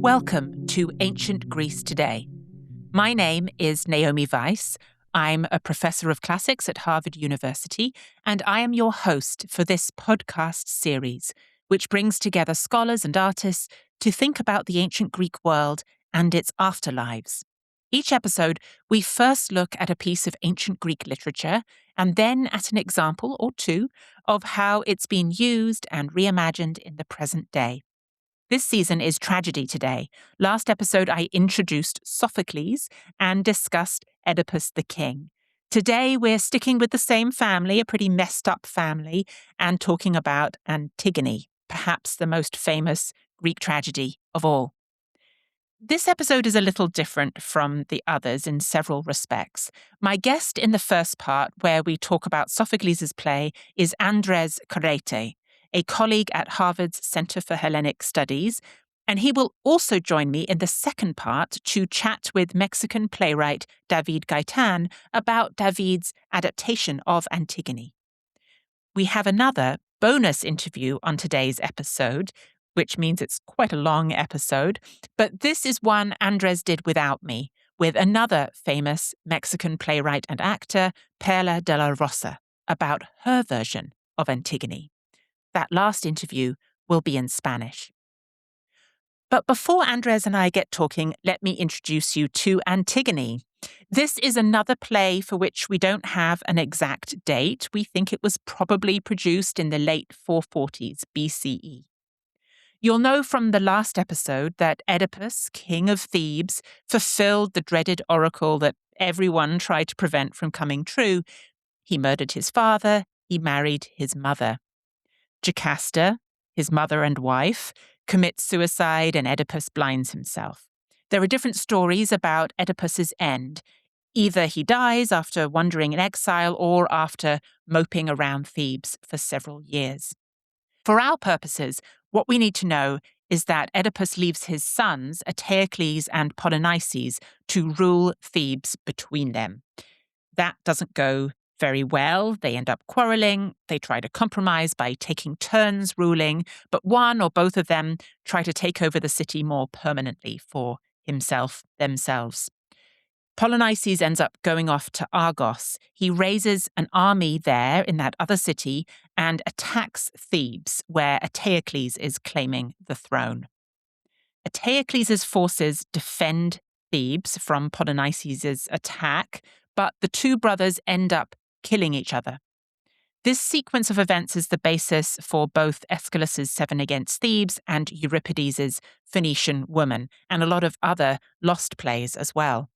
Welcome to Ancient Greece Today. My name is Naomi Weiss. I'm a professor of classics at Harvard University, and I am your host for this podcast series, which brings together scholars and artists to think about the ancient Greek world and its afterlives. Each episode, we first look at a piece of ancient Greek literature and then at an example or two of how it's been used and reimagined in the present day. This season is Tragedy Today. Last episode, I introduced Sophocles and discussed Oedipus the King. Today, we're sticking with the same family, a pretty messed up family, and talking about Antigone, perhaps the most famous Greek tragedy of all. This episode is a little different from the others in several respects. My guest in the first part, where we talk about Sophocles' play, is Andrés Carrete, a colleague at Harvard's Center for Hellenic Studies, and he will also join me in the second part to chat with Mexican playwright David Gaitán about David's adaptation of Antigone. We have another bonus interview on today's episode, which means it's quite a long episode, but this is one Andrés did without me, with another famous Mexican playwright and actor, Perla de la Rosa, about her version of Antigone. That last interview will be in Spanish. But before Andrés and I get talking, let me introduce you to Antigone. This is another play for which we don't have an exact date. We think it was probably produced in the late 440s BCE. You'll know from the last episode that Oedipus, king of Thebes, fulfilled the dreaded oracle that everyone tried to prevent from coming true. He murdered his father, he married his mother. Jocasta, his mother and wife, commits suicide and Oedipus blinds himself. There are different stories about Oedipus's end. Either he dies after wandering in exile or after moping around Thebes for several years. For our purposes, what we need to know is that Oedipus leaves his sons, Eteocles and Polynices, to rule Thebes between them. That doesn't go very well. They end up quarreling. They try to compromise by taking turns ruling, but one or both of them try to take over the city more permanently for themselves. Polynices ends up going off to Argos. He raises an army there in that other city and attacks Thebes, where Eteocles is claiming the throne. Eteocles' forces defend Thebes from Polynices' attack, but the two brothers end up killing each other. This sequence of events is the basis for both Aeschylus' Seven Against Thebes and Euripides' Phoenician Woman, and a lot of other lost plays as well.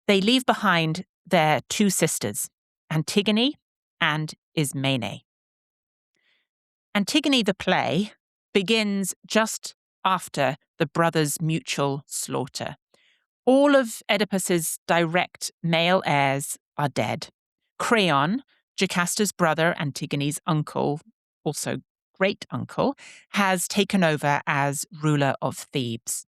They leave behind their two sisters, Antigone and Ismene. Antigone the play begins just after the brothers' mutual slaughter. All of Oedipus's direct male heirs are dead. Creon, Jocasta's brother, Antigone's uncle, also great-uncle, has taken over as ruler of Thebes.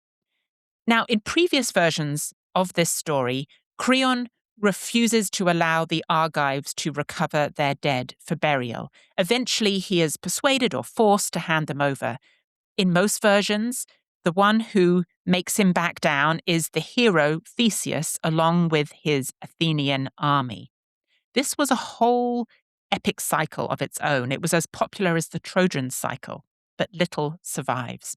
Now, in previous versions of this story, Creon refuses to allow the Argives to recover their dead for burial. Eventually, he is persuaded or forced to hand them over. In most versions, the one who makes him back down is the hero Theseus, along with his Athenian army. This was a whole epic cycle of its own. It was as popular as the Trojan cycle, but little survives.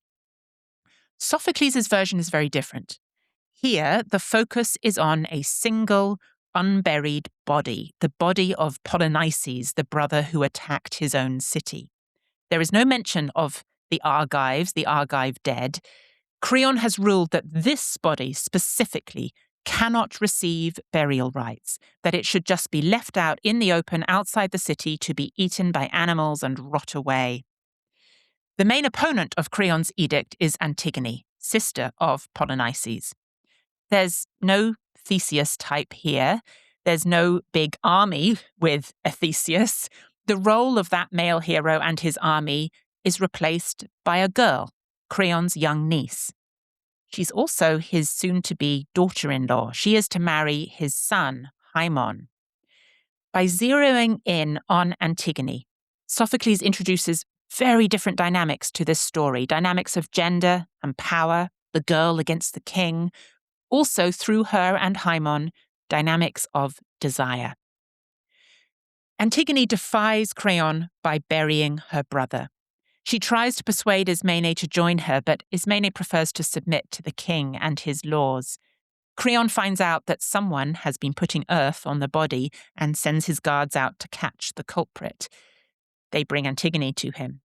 Sophocles' version is very different. Here, the focus is on a single, unburied body, the body of Polynices, the brother who attacked his own city. There is no mention of the Argives, the Argive dead. Creon has ruled that this body specifically cannot receive burial rites, that it should just be left out in the open outside the city to be eaten by animals and rot away. The main opponent of Creon's edict is Antigone, sister of Polynices. There's no Theseus type here. There's no big army with a Theseus. The role of that male hero and his army is replaced by a girl, Creon's young niece. She's also his soon-to-be daughter-in-law. She is to marry his son, Haemon. By zeroing in on Antigone, Sophocles introduces very different dynamics to this story, dynamics of gender and power, the girl against the king, also through her and Haimon, dynamics of desire. Antigone defies Creon by burying her brother. She tries to persuade Ismene to join her, but Ismene prefers to submit to the king and his laws. Creon finds out that someone has been putting earth on the body and sends his guards out to catch the culprit. They bring Antigone to him.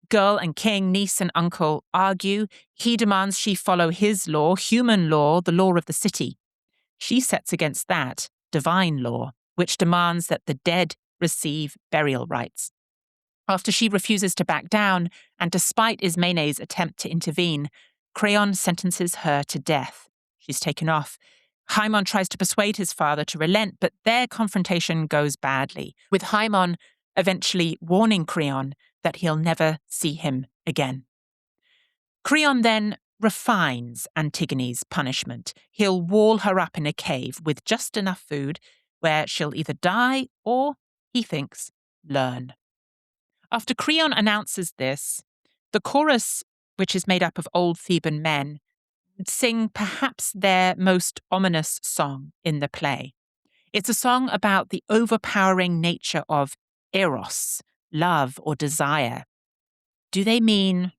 Girl and king, niece and uncle argue. He demands she follow his law, human law, the law of the city. She sets against that divine law, which demands that the dead receive burial rites. After she refuses to back down, and despite Ismene's attempt to intervene, Creon sentences her to death. She's taken off. Haimon tries to persuade his father to relent, but their confrontation goes badly, with Haimon eventually warning Creon that he'll never see him again. Creon then refines Antigone's punishment. He'll wall her up in a cave with just enough food where she'll either die or, he thinks, learn. After Creon announces this, the chorus, which is made up of old Theban men, sing perhaps their most ominous song in the play. It's a song about the overpowering nature of eros, love or desire. Do they mean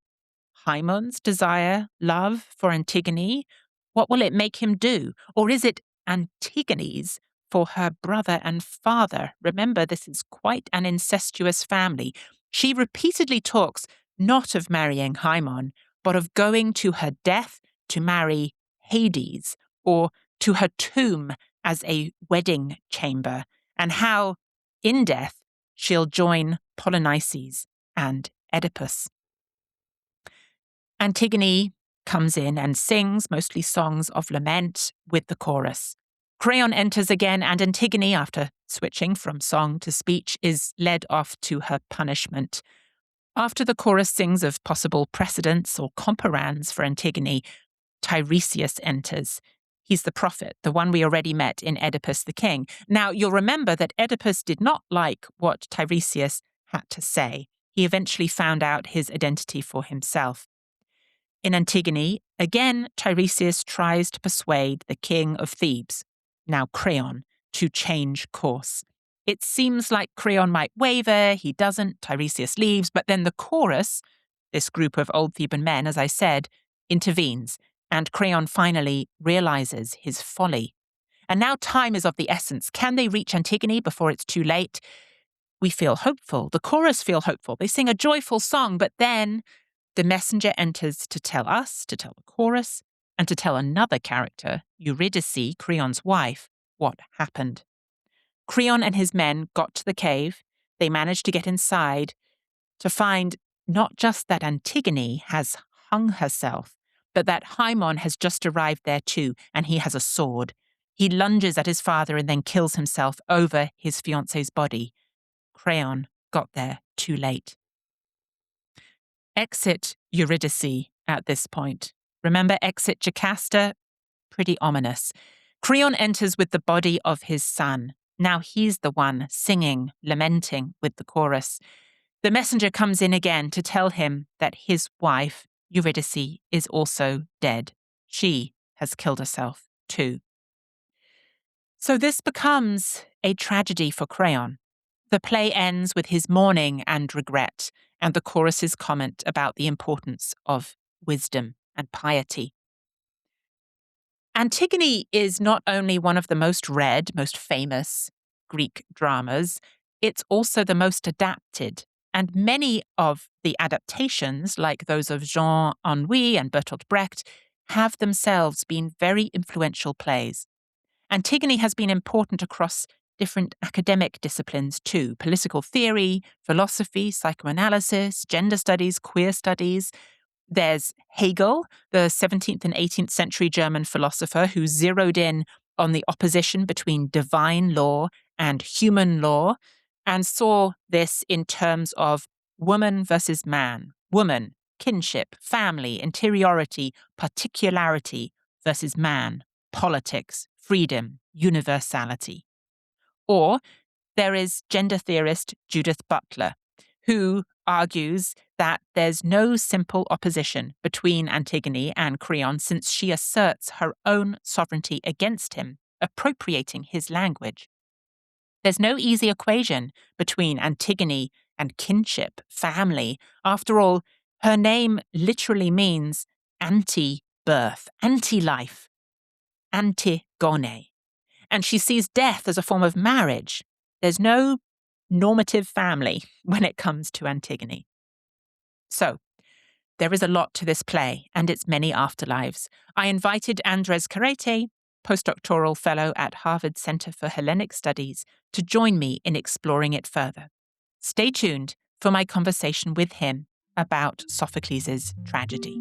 Haimon's desire, love for Antigone? What will it make him do? Or is it Antigone's for her brother and father? Remember, this is quite an incestuous family. She repeatedly talks not of marrying Haimon, but of going to her death to marry Hades, or to her tomb as a wedding chamber, and how, in death, she'll join Polynices and Oedipus. Antigone comes in and sings, mostly songs of lament, with the chorus. Creon enters again, and Antigone, after switching from song to speech, is led off to her punishment. After the chorus sings of possible precedents or comparans for Antigone, Tiresias enters. He's the prophet, the one we already met in Oedipus the King. Now, you'll remember that Oedipus did not like what Tiresias had to say. He eventually found out his identity for himself. In Antigone, again, Tiresias tries to persuade the king of Thebes, now Creon, to change course. It seems like Creon might waver, he doesn't, Tiresias leaves, but then the chorus, this group of old Theban men, as I said, intervenes, and Creon finally realizes his folly. And now time is of the essence. Can they reach Antigone before it's too late? We feel hopeful. The chorus feel hopeful. They sing a joyful song, but then the messenger enters to tell us, to tell the chorus, and to tell another character, Eurydice, Creon's wife, what happened. Creon and his men got to the cave. They managed to get inside to find not just that Antigone has hung herself, but that Haimon has just arrived there too, and he has a sword. He lunges at his father and then kills himself over his fiancée's body. Creon got there too late. Exit Eurydice at this point. Remember exit Jocasta? Pretty ominous. Creon enters with the body of his son. Now he's the one singing, lamenting with the chorus. The messenger comes in again to tell him that his wife, Eurydice, is also dead. She has killed herself too. So this becomes a tragedy for Creon. The play ends with his mourning and regret, and the chorus's comment about the importance of wisdom and piety. Antigone is not only one of the most read, most famous Greek dramas, it's also the most adapted. And many of the adaptations, like those of Jean Anouilh and Bertolt Brecht, have themselves been very influential plays. Antigone has been important across different academic disciplines too: political theory, philosophy, psychoanalysis, gender studies, queer studies. There's Hegel, the 17th and 18th century German philosopher who zeroed in on the opposition between divine law and human law and saw this in terms of woman versus man, woman, kinship, family, interiority, particularity versus man, politics, freedom, universality. Or there is gender theorist Judith Butler, who argues that there's no simple opposition between Antigone and Creon since she asserts her own sovereignty against him, appropriating his language. There's no easy equation between Antigone and kinship, family. After all, her name literally means anti-birth, anti-life, Antigone. And she sees death as a form of marriage. There's no normative family when it comes to Antigone. So, there is a lot to this play and its many afterlives. I invited Andrés Carrete, postdoctoral fellow at Harvard Center for Hellenic Studies, to join me in exploring it further. Stay tuned for my conversation with him about Sophocles' tragedy.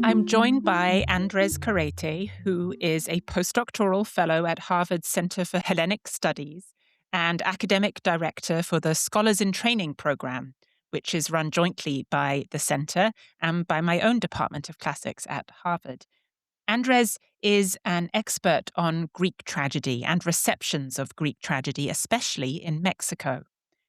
I'm joined by Andrés Carrete, who is a postdoctoral fellow at Harvard Center for Hellenic Studies and academic director for the Scholars in Training program, which is run jointly by the center and by my own Department of Classics at Harvard. Andrés is an expert on Greek tragedy and receptions of Greek tragedy, especially in Mexico.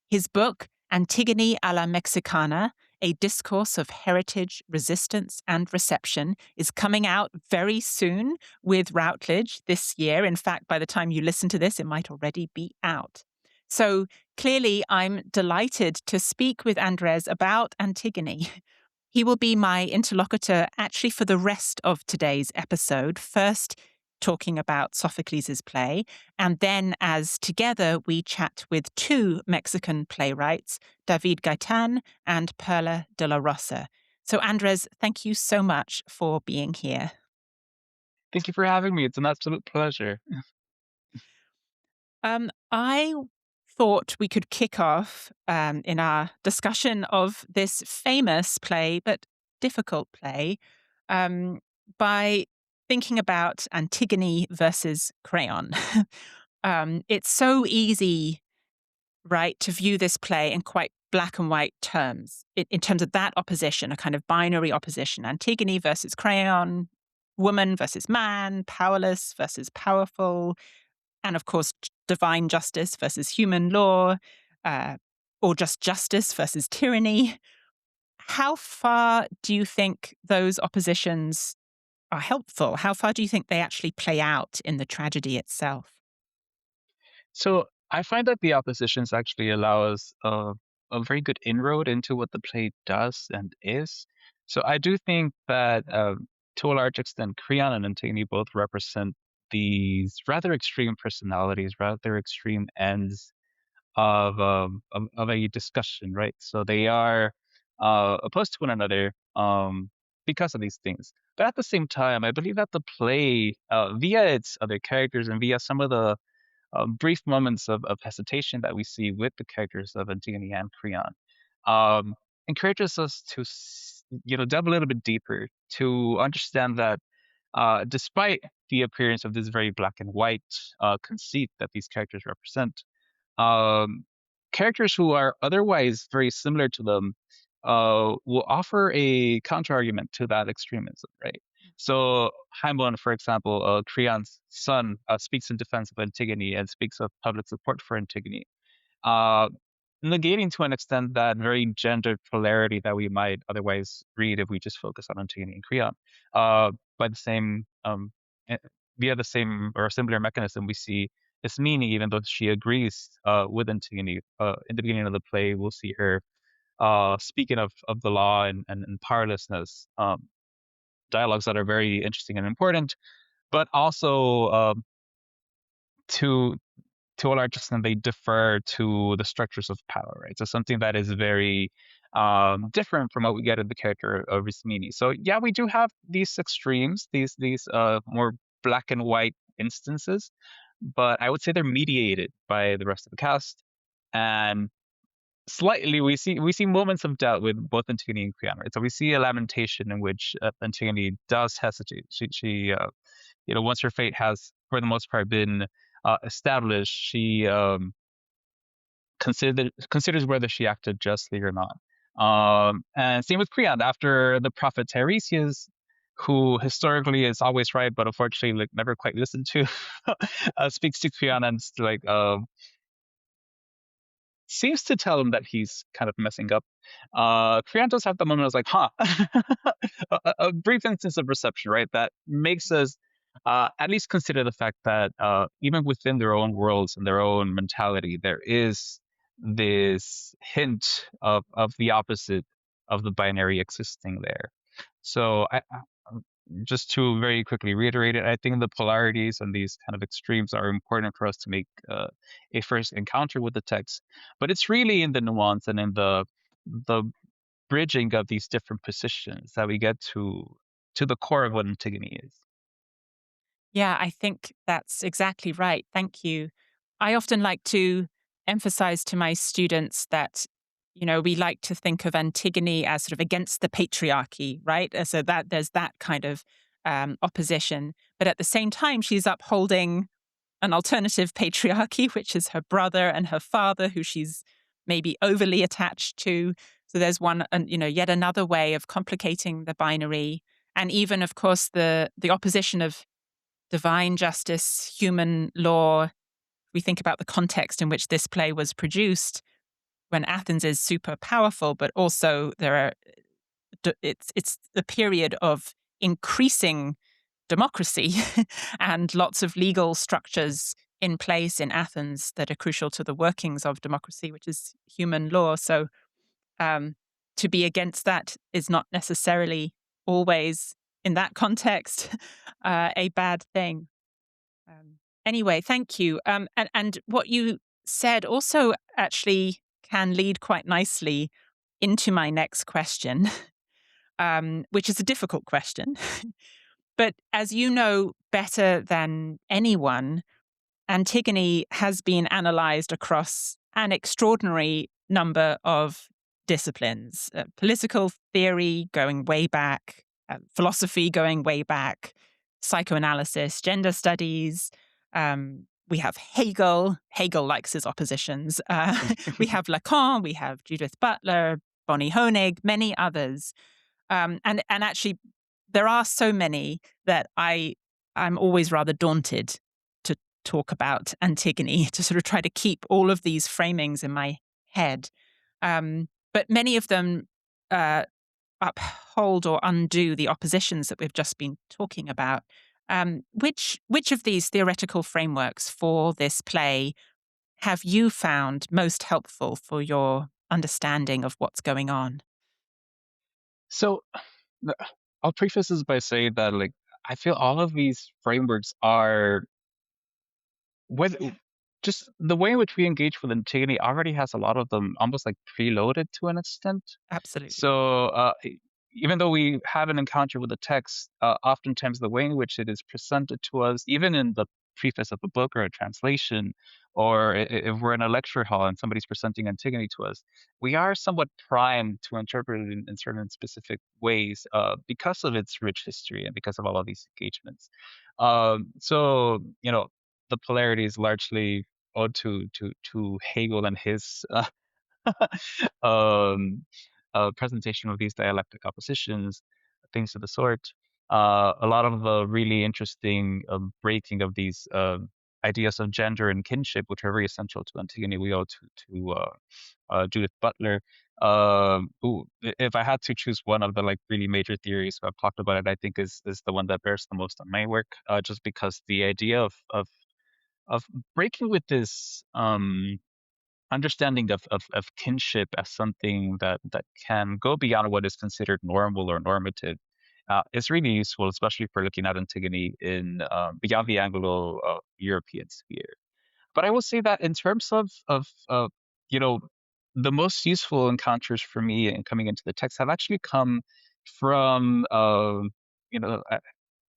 His book, Antigone a la Mexicana, A Discourse of Heritage, Resistance, and Reception, is coming out very soon with Routledge this year. In fact, by the time you listen to this, it might already be out. So clearly, I'm delighted to speak with Andrés about Antigone. He will be my interlocutor actually for the rest of today's episode. First, talking about Sophocles' play, and then as together we chat with two Mexican playwrights, David Gaitán and Perla de la Rosa. So Andrés, thank you so much for being here. Thank you for having me. It's an absolute pleasure. I thought we could kick off in our discussion of this famous play, but difficult play, by thinking about Antigone versus Creon. It's so easy, right, to view this play in quite black and white terms, in terms of that opposition, a kind of binary opposition. Antigone versus Creon, woman versus man, powerless versus powerful, and of course, divine justice versus human law, or just justice versus tyranny. How far do you think those oppositions are helpful? How far do you think they actually play out in the tragedy itself? So I find that the oppositions actually allow us a very good inroad into what the play does and is. So I do think that to a large extent, Creon and Antigone both represent these rather extreme personalities, rather extreme ends of a discussion, right? So they are opposed to one another because of these things. But at the same time, I believe that the play, via its other characters and via some of the brief moments of hesitation that we see with the characters of Antigone and Creon, encourages us to, delve a little bit deeper to understand that despite the appearance of this very black and white conceit that these characters represent, um, characters who are otherwise very similar to them will offer a counterargument to that extremism, right? So Haemon, for example, Creon's son, speaks in defense of Antigone and speaks of public support for Antigone, uh, negating to an extent that very gendered polarity that we might otherwise read if we just focus on Antigone and Creon. By the same, eh, via the same or similar mechanism, we see Ismene, even though she agrees with Antigone. In the beginning of the play, we'll see her speaking of the law and powerlessness, dialogues that are very interesting and important, but also to to a large extent they defer to the structures of power, right? So something that is very different from what we get in the character of Ismene. So yeah, we do have these extremes, these more black and white instances, but I would say they're mediated by the rest of the cast. And slightly we see moments of doubt with both Antigone and Creon, right? So we see a lamentation in which Antigone does hesitate. She once her fate has for the most part been established, she considers whether she acted justly or not. And same with Creon. After the prophet Tiresias, who historically is always right, but unfortunately like never quite listened to, speaks to Creon and like seems to tell him that he's kind of messing up. Creon does have the moment I was like, huh. A brief instance of reception, right? That makes us at least consider the fact that even within their own worlds and their own mentality, there is this hint of the opposite of the binary existing there. So just to very quickly reiterate it, I think the polarities and these kind of extremes are important for us to make a first encounter with the text. But it's really in the nuance and in the bridging of these different positions that we get to the core of what Antigone is. Yeah, I think that's exactly right. Thank you. I often like to emphasize to my students that, we like to think of Antigone as sort of against the patriarchy, right? So that there's that kind of opposition. But at the same time, she's upholding an alternative patriarchy, which is her brother and her father, who she's maybe overly attached to. So there's one, and yet another way of complicating the binary, and even, of course, the opposition of divine justice, human law. We think about the context in which this play was produced, when Athens is super powerful, but also it's the period of increasing democracy and lots of legal structures in place in Athens that are crucial to the workings of democracy, which is human law. So um, to be against that is not necessarily always, in that context, a bad thing. Anyway, thank you. And what you said also actually can lead quite nicely into my next question, which is a difficult question. But as you know better than anyone, Antigone has been analyzed across an extraordinary number of disciplines: political theory going way back, philosophy going way back, psychoanalysis, gender studies. We have Hegel. Hegel likes his oppositions. We have Lacan. We have Judith Butler, Bonnie Honig, many others. And actually, there are so many that I'm always rather daunted to talk about Antigone, to sort of try to keep all of these framings in my head. But many of them uphold or undo the oppositions that we've just been talking about. Which of these theoretical frameworks for this play have you found most helpful for your understanding of what's going on? So I'll preface this by saying that like I feel all of these frameworks are whether just the way in which we engage with Antigone already has a lot of them almost like preloaded to an extent. Absolutely. So even though we have an encounter with the text, oftentimes the way in which it is presented to us, even in the preface of a book or a translation, or if we're in a lecture hall and somebody's presenting Antigone to us, we are somewhat primed to interpret it in certain specific ways because of its rich history and because of all of these engagements. So the polarity is largely owed to Hegel and his um, presentation of these dialectic oppositions, things of the sort. A lot of the really interesting breaking of these ideas of gender and kinship, which are very essential to Antigone, we owe to Judith Butler. Who, if I had to choose one of the like really major theories, I've talked about it, I think is the one that bears the most on my work, just because the idea of breaking with this understanding of kinship as something that can go beyond what is considered normal or normative is really useful, especially for looking at Antigone in beyond the Anglo European sphere. But I will say that in terms of you know the most useful encounters for me in coming into the text have actually come from you know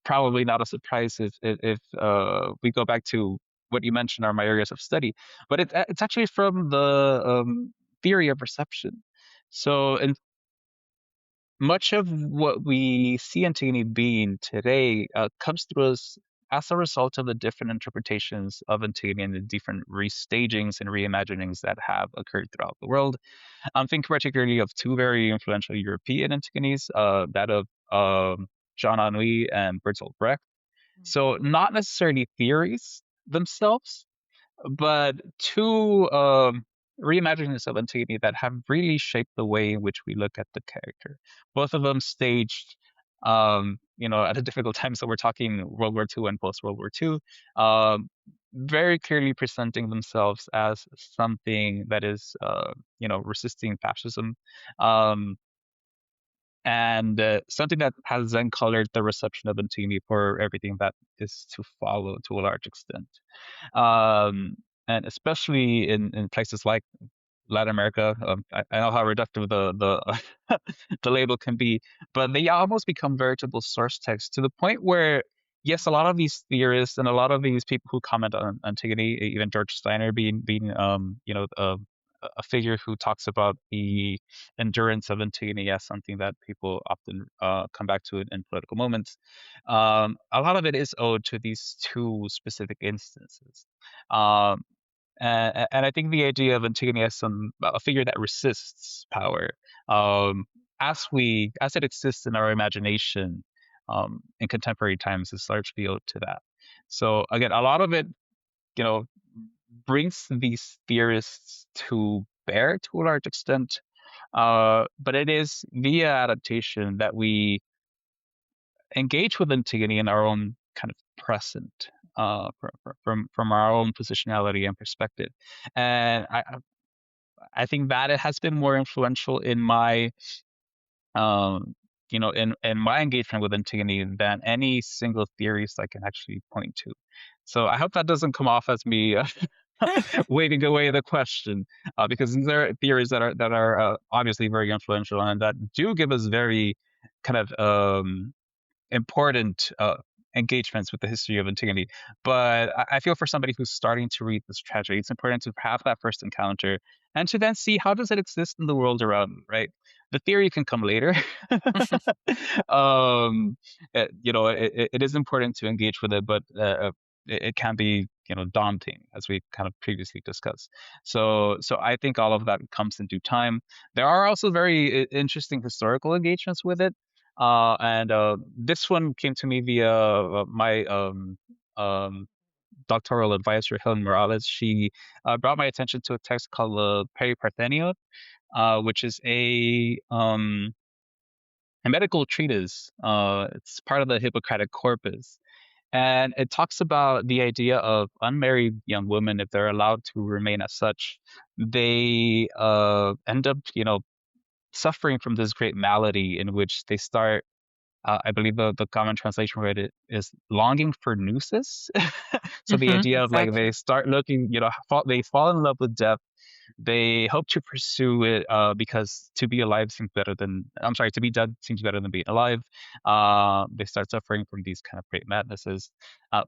probably not a surprise if we go back to what you mentioned are my areas of study, but it's actually from the theory of reception. So, in much of what we see Antigone being today comes through us as a result of the different interpretations of Antigone and the different restagings and reimaginings that have occurred throughout the world. I'm thinking particularly of two very influential European Antigones, that of Jean Anouilh and Bertolt Brecht. So not necessarily theories themselves, but two reimaginings of Antigone that have really shaped the way in which we look at the character. Both of them staged, at a difficult time. So we're talking World War II and post World War II, very clearly presenting themselves as something that is, resisting fascism. Um, and something that has then colored the reception of Antigone for everything that is to follow to a large extent. Um, and especially in places like Latin America. I know how reductive the the label can be, but they almost become veritable source texts to the point where, yes, a lot of these theorists and a lot of these people who comment on Antigone, even George Steiner being a figure who talks about the endurance of Antigone as something that people often come back to in political moments. A lot of it is owed to these two specific instances. Um, and I think the idea of Antigone as a figure that resists power, um, as it exists in our imagination, in contemporary times, is largely owed to that. So again, a lot of it, you know, brings these theorists to bear to a large extent, but it is via adaptation that we engage with Antigone in our own kind of present, from our own positionality and perspective. And I think that it has been more influential in my in my engagement with Antigone than any single theorist I can actually point to. So I hope that doesn't come off as me waving away the question, because these are theories that are obviously very influential and that do give us very kind of important engagements with the history of Antigone. But I feel for somebody who's starting to read this tragedy, it's important to have that first encounter and to then see how does it exist in the world around me, right? The theory can come later. um, it is important to engage with it, but it can be daunting, as we kind of previously discussed. So I think all of that comes in due time. There are also very interesting historical engagements with it. And this one came to me via my doctoral advisor, Helen Morales. She brought my attention to a text called the Periparthenion, which is a medical treatise. It's part of the Hippocratic corpus. And it talks about the idea of unmarried young women, if they're allowed to remain as such, they end up, suffering from this great malady in which they start, I believe the common translation for it is longing for nooses. So the idea of like they Exactly. start looking, they fall in love with death. They hope to pursue it because to be alive seems better than, I'm sorry, to be dead seems better than being alive. They start suffering from these kind of great madnesses.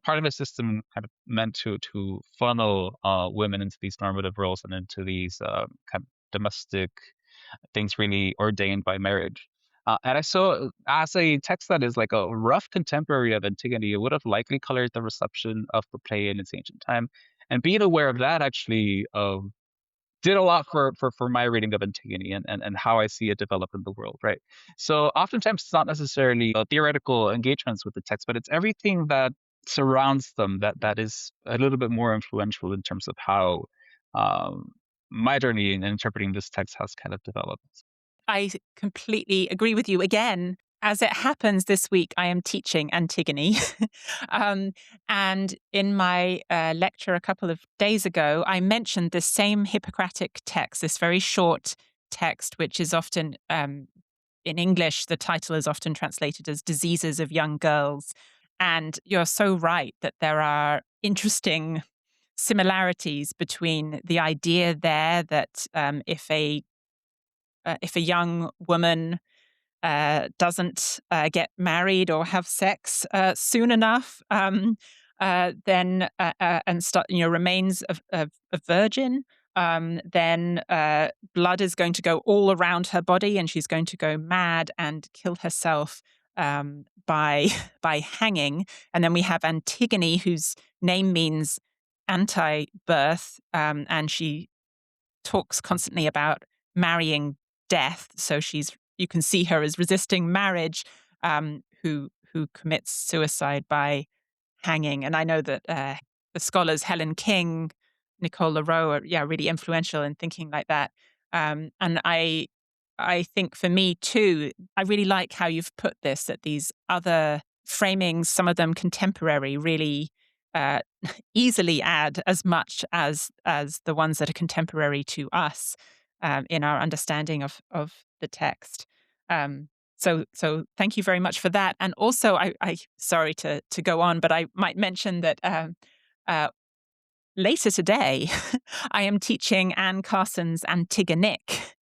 Part of a system kind of meant to funnel women into these normative roles and into these kind of domestic things really ordained by marriage. And I saw as a text that is like a rough contemporary of Antigone, it would have likely colored the reception of the play in its ancient time. And being aware of that actually did a lot for my reading of Antigone and how I see it develop in the world, right? So oftentimes it's not necessarily theoretical engagements with the text, but it's everything that surrounds them that is a little bit more influential in terms of how um, my journey in interpreting this text has kind of developed. I completely agree with you. Again, as it happens this week, I am teaching Antigone. um, and in my lecture a couple of days ago, I mentioned this same Hippocratic text, this very short text, which is often, in English, the title is often translated as Diseases of Young Girls. And you're so right that there are interesting similarities between the idea there that if a young woman doesn't get married or have sex soon enough, then and start, remains a virgin, then blood is going to go all around her body, and she's going to go mad and kill herself by by hanging, and then we have Antigone, whose name means anti-birth, and she talks constantly about marrying death. So you can see her as resisting marriage, who commits suicide by hanging. And I know that the scholars Helen King, Nicole LaRoe are really influential in thinking like that. And I think for me too, I really like how you've put this, that these other framings, some of them contemporary, really uh, easily add as much as the ones that are contemporary to us, in our understanding of the text. Um, so thank you very much for that. And also, I sorry to go on, but I might mention that uh, later today, I am teaching Anne Carson's Antigonic,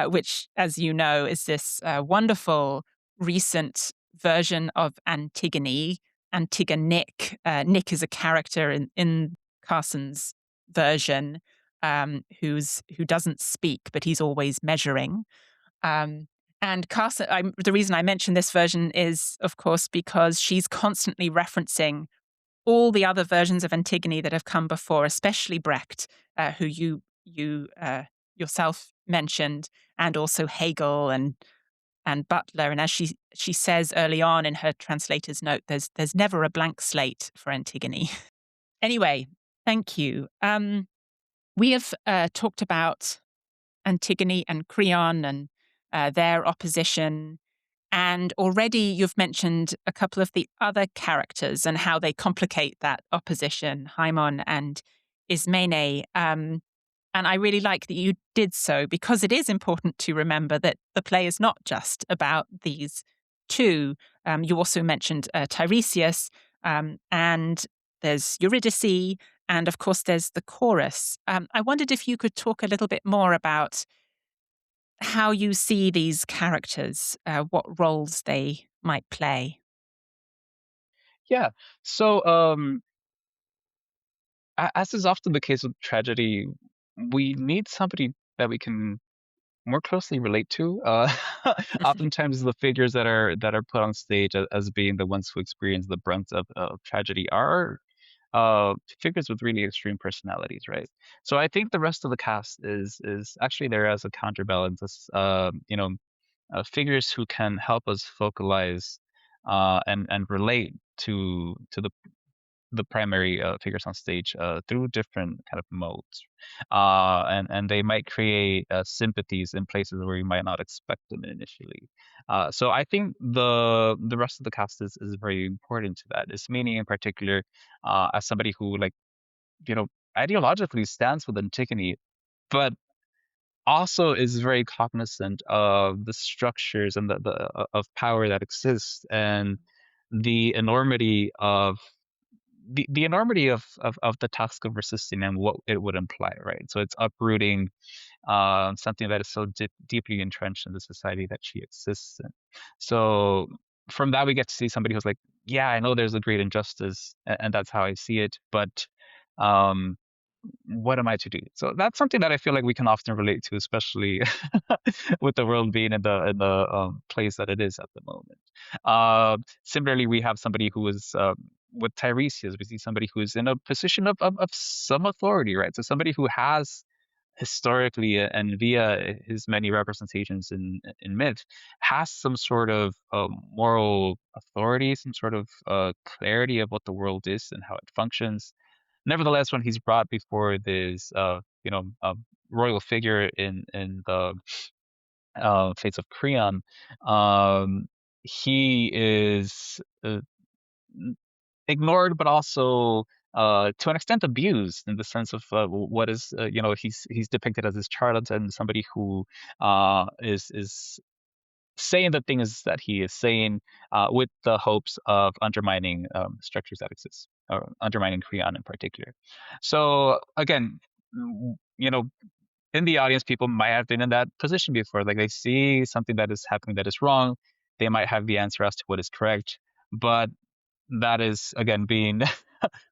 which, as you know, is this wonderful recent version of Antigone. Antigonic. Nick is a character in Carson's version, who doesn't speak, but he's always measuring. Um, and Carson, the reason I mention this version is, of course, because she's constantly referencing all the other versions of Antigone that have come before, especially Brecht, who you yourself mentioned, and also Hegel and Butler. And as she says early on in her translator's note, there's never a blank slate for Antigone. Anyway, thank you. We have talked about Antigone and Creon and their opposition. And already you've mentioned a couple of the other characters and how they complicate that opposition, Haimon and Ismene. And I really like that you did so, because it is important to remember that the play is not just about these two. You also mentioned Tiresias, and there's Eurydice, and of course there's the chorus. I wondered if you could talk a little bit more about how you see these characters, what roles they might play. Yeah. So, as is often the case with tragedy, we need somebody that we can more closely relate to. Oftentimes, the figures that are put on stage as being the ones who experience the brunt of tragedy are figures with really extreme personalities, right? So I think the rest of the cast is actually there as a counterbalance, as figures who can help us focalize and relate to the primary figures on stage through different kind of modes, and they might create sympathies in places where you might not expect them initially. So I think the rest of the cast is very important to that. It's meaning in particular, as somebody who, like, you know ideologically stands with Antigone, but also is very cognizant of the structures and of power that exists, and the enormity of the enormity of the task of resisting and what it would imply, right? So it's uprooting something that is so deeply entrenched in the society that she exists in. So from that, we get to see somebody who's like, yeah, I know there's a great injustice, and that's how I see it, but um, what am I to do? So that's something that I feel like we can often relate to, especially with the world being in the place that it is at the moment. Similarly, we have somebody who is with Tiresias. We see somebody who is in a position of some authority, right? So somebody who has historically, and via his many representations in myth, has some sort of moral authority, some sort of clarity of what the world is and how it functions. Nevertheless, when he's brought before this, royal figure in the Fates of Creon, um, he is ignored, but also to an extent abused, in the sense of what is, he's depicted as this charlatan, somebody who is saying the things that he is saying with the hopes of undermining structures that exist, or undermining Creon in particular. So again, in the audience, people might have been in that position before. Like, they see something that is happening that is wrong. They might have the answer as to what is correct, but that is, again, being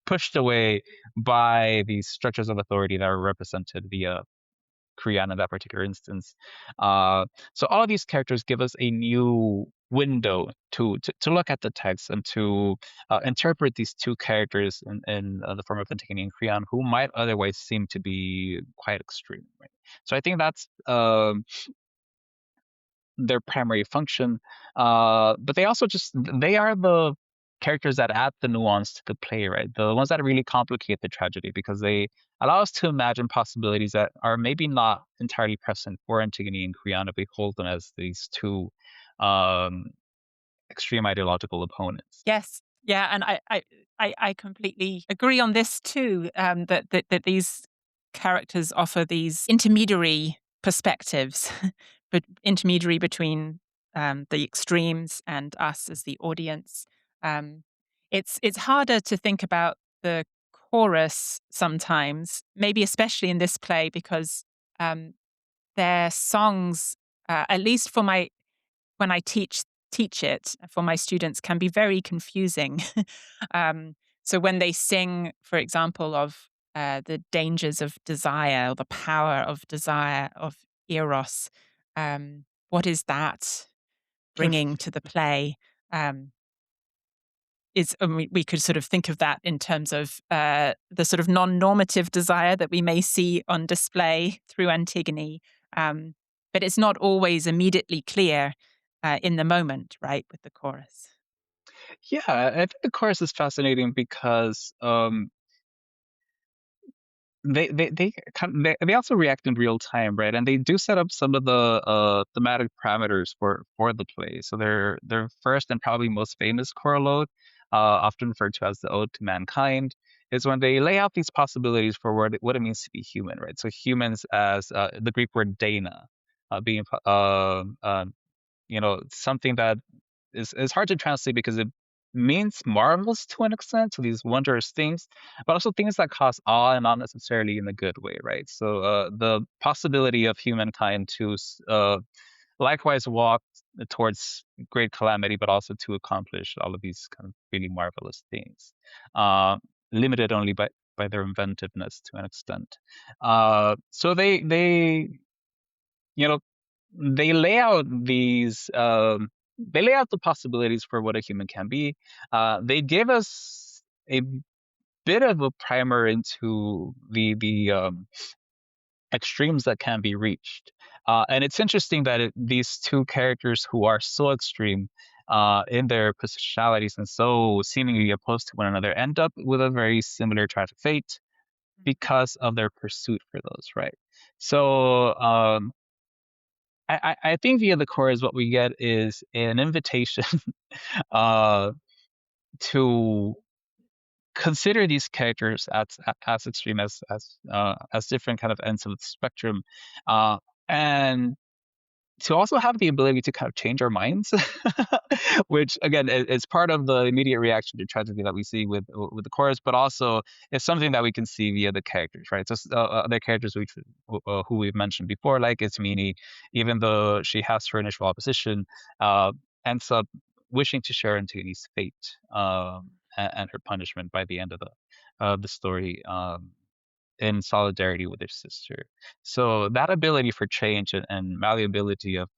pushed away by these structures of authority that are represented via Creon in that particular instance. Uh, so all of these characters give us a new window to look at the text and to interpret these two characters in the form of Antigone and Creon, who might otherwise seem to be quite extreme, right? So I think that's their primary function. But they also they are the characters that add the nuance to the play, right? The ones that really complicate the tragedy because they allow us to imagine possibilities that are maybe not entirely present for Antigone and Creon if we hold them as these two um, extreme ideological opponents. Yes. Yeah, and I completely agree on this too. That these characters offer these intermediary perspectives, but intermediary between the extremes and us as the audience. Um, it's harder to think about the chorus sometimes, maybe especially in this play because their songs, at least for my when I teach it for my students, can be very confusing. um, so when they sing, for example, of the dangers of desire or the power of desire of eros, what is that bringing to the play? Um, we could sort of think of that in terms of the sort of non-normative desire that we may see on display through Antigone, but it's not always immediately clear in the moment, right, with the chorus. Yeah, I think the chorus is fascinating because they also react in real time, right? And they do set up some of the thematic parameters for the play. So their first and probably most famous chorale, often referred to as the Ode to Mankind, is when they lay out these possibilities for what it means to be human, right? So humans as the Greek word "dana," being something that is hard to translate because it means marvelous to an extent, so these wondrous things, but also things that cause awe and not necessarily in a good way, right? So the possibility of humankind to likewise walk towards great calamity, but also to accomplish all of these kind of really marvelous things, uh, limited only by their inventiveness to an extent. So they you know they lay out they lay out the possibilities for what a human can be. They give us a bit of a primer into the extremes that can be reached. And it's interesting that these two characters who are so extreme in their positionalities and so seemingly opposed to one another end up with a very similar tragic fate because of their pursuit for those, right? So I think via the chorus, what we get is an invitation uh, to consider these characters as extreme as different kind of ends of the spectrum, and to also have the ability to kind of change our minds, which again is part of the immediate reaction to tragedy that we see with the chorus, but also is something that we can see via the characters, right? So the characters who we've mentioned before, like Ismene, even though she has her initial opposition, uh, ends up wishing to share Antigone's fate and her punishment by the end of the story. In solidarity with her sister. So that ability for change and malleability of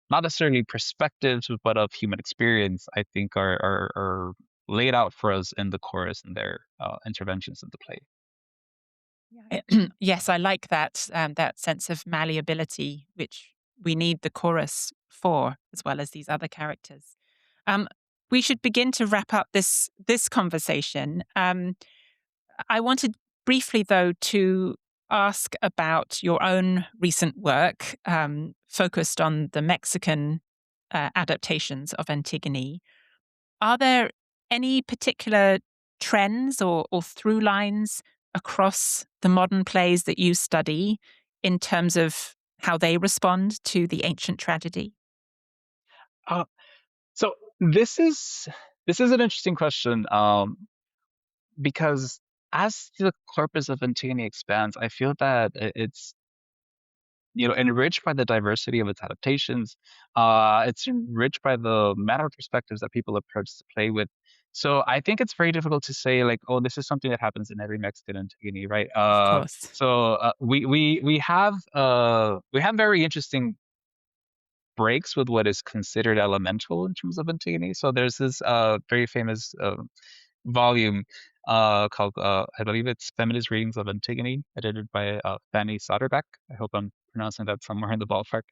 not necessarily perspectives, but of human experience, I think are laid out for us in the chorus and their interventions in the play. Yes, I like that sense of malleability, which we need the chorus for, as well as these other characters. Um, we should begin to wrap up this conversation. I wanted briefly, though, to ask about your own recent work focused on the Mexican adaptations of Antigone. Are there any particular trends or through lines across the modern plays that you study in terms of how they respond to the ancient tragedy? Uh, so this is an interesting question because as the corpus of Antigone expands, I feel that it's enriched by the diversity of its adaptations. It's enriched by the manner of perspectives that people approach the play with. So I think it's very difficult to say like, oh, this is something that happens in every Mexican Antigone, right? Of course. So we have very interesting breaks with what is considered elemental in terms of Antigone. So there's this very famous volume called I believe it's Feminist Readings of Antigone, edited by Fanny Soderbeck. I hope I'm pronouncing that somewhere in the ballpark.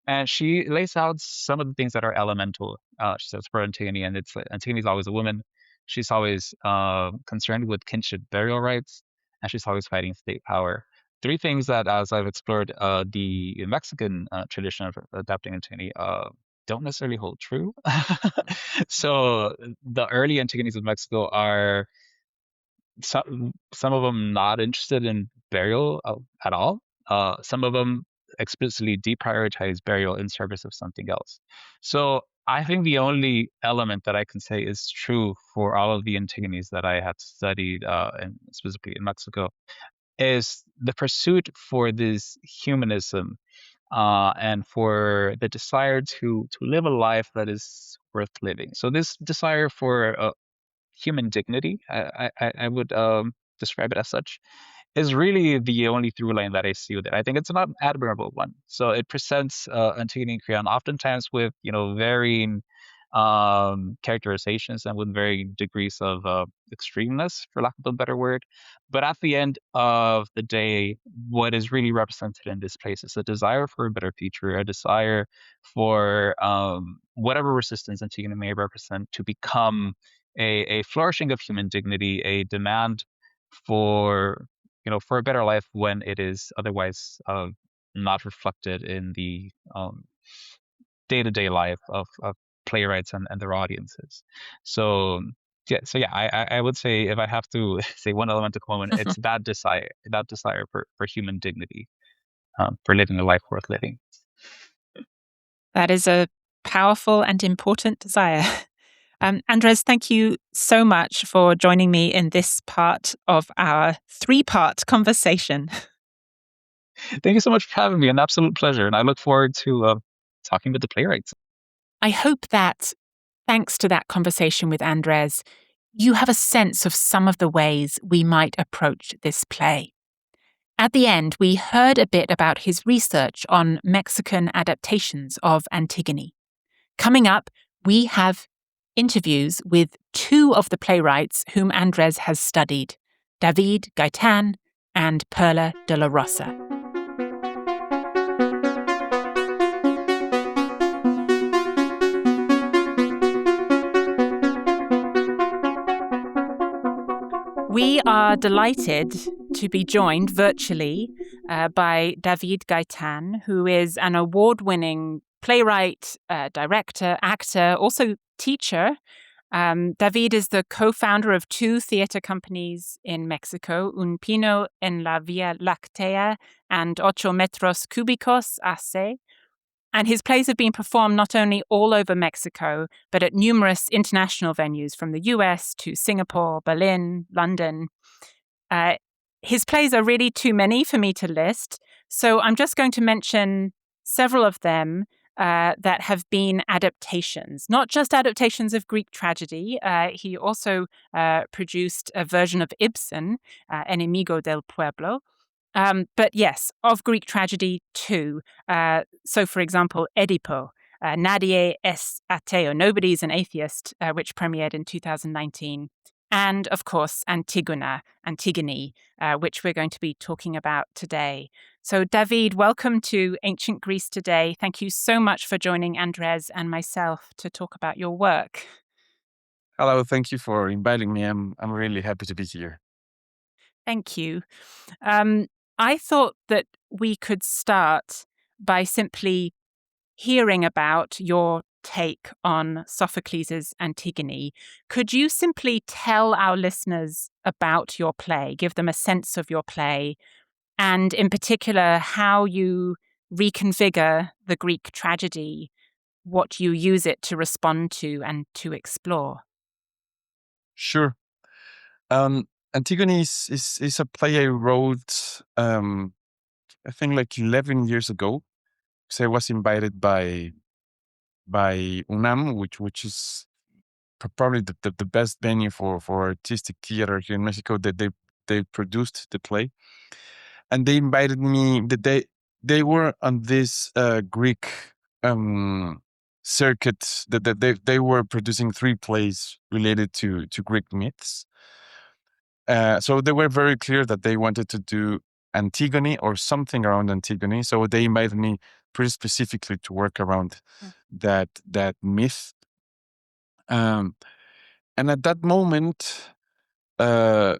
And she lays out some of the things that are elemental. She says for Antigone, and it's Antigone's always a woman. She's always concerned with kinship burial rights, and she's always fighting state power. Three things that, as I've explored the Mexican tradition of adapting Antigone, don't necessarily hold true. So the early Antigones of Mexico are some of them not interested in burial at all. Some of them explicitly deprioritize burial in service of something else. So I think the only element that I can say is true for all of the Antigones that I had studied, and specifically in Mexico, is the pursuit for this humanism, and for the desire to live a life that is worth living. So this desire for human dignity, I would describe it as such, is really the only through line that I see with it. I think it's an admirable one. So it presents Antigone and Creon oftentimes with varying characterizations and with varying degrees of extremeness, for lack of a better word. But at the end of the day, what is really represented in this place is a desire for a better future, a desire for whatever resistance Antigone may represent to become a flourishing of human dignity, a demand for for a better life when it is otherwise not reflected in the day-to-day life of playwrights and their audiences. So yeah, I would say, if I have to say one elemental component, it's that desire for human dignity, for living a life worth living. That is a powerful and important desire. Andrés, thank you so much for joining me in this part of our 3-part conversation. Thank you so much for having me. An absolute pleasure. And I look forward to talking with the playwrights. I hope that, thanks to that conversation with Andrés, you have a sense of some of the ways we might approach this play. At the end, we heard a bit about his research on Mexican adaptations of Antigone. Coming up, we have interviews with 2 of the playwrights whom Andrés has studied, David Gaitán and Perla de la Rosa. We are delighted to be joined virtually by David Gaitán, who is an award-winning playwright, director, actor, also teacher. David is the co-founder of 2 theater companies in Mexico, Un Pino en la Vía Láctea and 8 Metros Cúbicos Hace. And his plays have been performed not only all over Mexico, but at numerous international venues from the US to Singapore, Berlin, London. His plays are really too many for me to list, so I'm just going to mention several of them that have been adaptations, not just adaptations of Greek tragedy. He also produced a version of Ibsen, Enemigo del Pueblo. But yes, of Greek tragedy too. So, for example, Edipo, Nadie es ateo, Nobody's an Atheist, which premiered in 2019. And, of course, Antigone, which we're going to be talking about today. So, David, welcome to Ancient Greece Today. Thank you so much for joining Andrés and myself to talk about your work. Hello, thank you for inviting me. I'm really happy to be here. Thank you. I thought that we could start by simply hearing about your take on Sophocles' Antigone. Could you simply tell our listeners about your play, give them a sense of your play, and in particular, how you reconfigure the Greek tragedy, what you use it to respond to and to explore? Sure. Antigone is a play I wrote, I think like 11 years ago. So I was invited by UNAM, which is probably the best venue for artistic theater here in Mexico. That they produced the play, and they invited me the day they were on this Greek circuit that they were producing 3 plays related to Greek myths. So they were very clear that they wanted to do Antigone or something around Antigone. So they invited me pretty specifically to work around that myth. And at that moment, uh,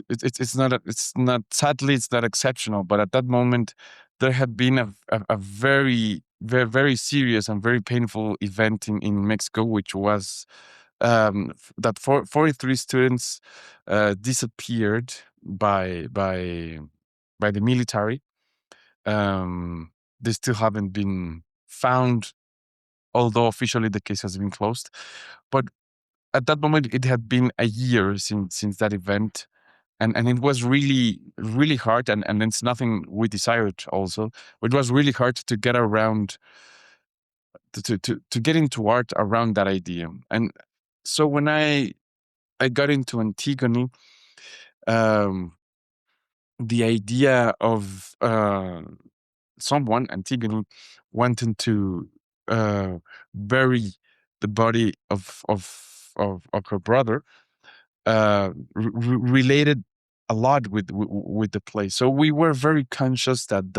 it's not sadly it's not exceptional, but at that moment there had been a very very very serious and very painful event in Mexico, which was that 43 students disappeared by the military. They still haven't been found, although officially the case has been closed. But at that moment, it had been a year since that event, and it was really really hard. And it's nothing we desired. Also, it was really hard to get around to get into art around that idea. And so when I got into Antigone, um, the idea of someone, Antigone, wanting to bury the body of her brother related a lot with the play. So we were very conscious that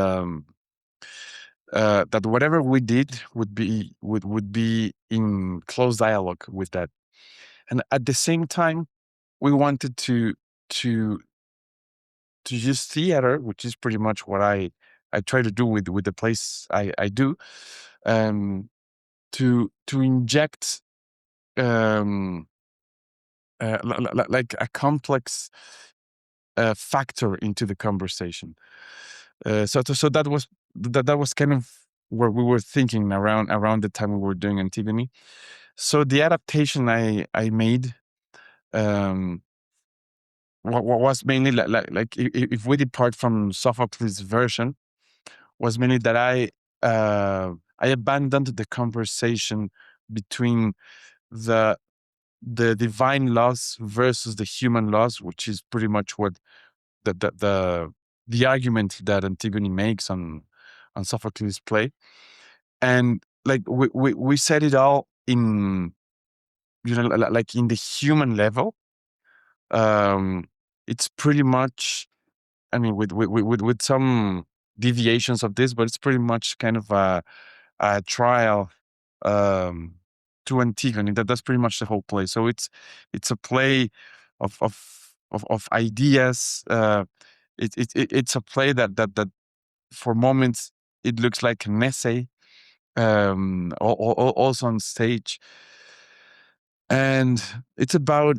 that whatever we did would be in close dialogue with that. And at the same time, we wanted to use theater, which is pretty much what I try to do with the plays I do, to inject um, like a complex factor into the conversation. So that was kind of where we were thinking around the time we were doing Antigone. So the adaptation I made was mainly like if we depart from Sophocles' version, was mainly that I abandoned the conversation between the divine laws versus the human laws, which is pretty much what the argument that Antigone makes on Sophocles' play. And like we set it all in, like in the human level. It's pretty much, I mean, with some deviations of this, but it's pretty much kind of a trial um, to Antigone. That's pretty much the whole play. So it's a play of ideas. It's a play that for moments it looks like an essay. Also on stage, and it's about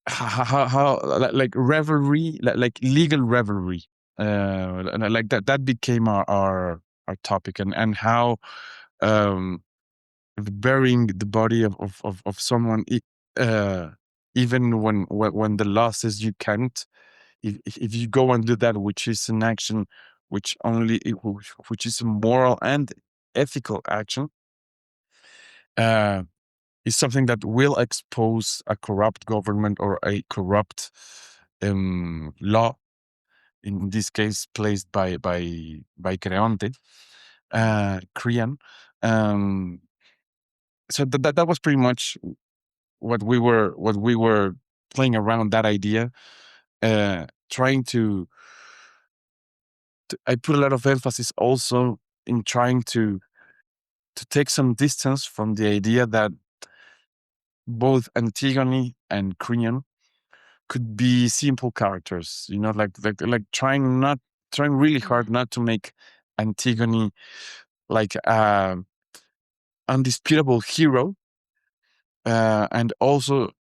how like revelry, like legal revelry, like that became our topic, and how burying the body of someone, even when the law says you can't, if you go and do that, which is an action which is a moral and ethical action, is something that will expose a corrupt government or a corrupt law. In this case, placed by Creonte, Creon. So that was pretty much what we were playing around that idea, trying to I put a lot of emphasis also in trying to take some distance from the idea that both Antigone and Creon could be simple characters, like trying really hard not to make Antigone like undisputable hero, and also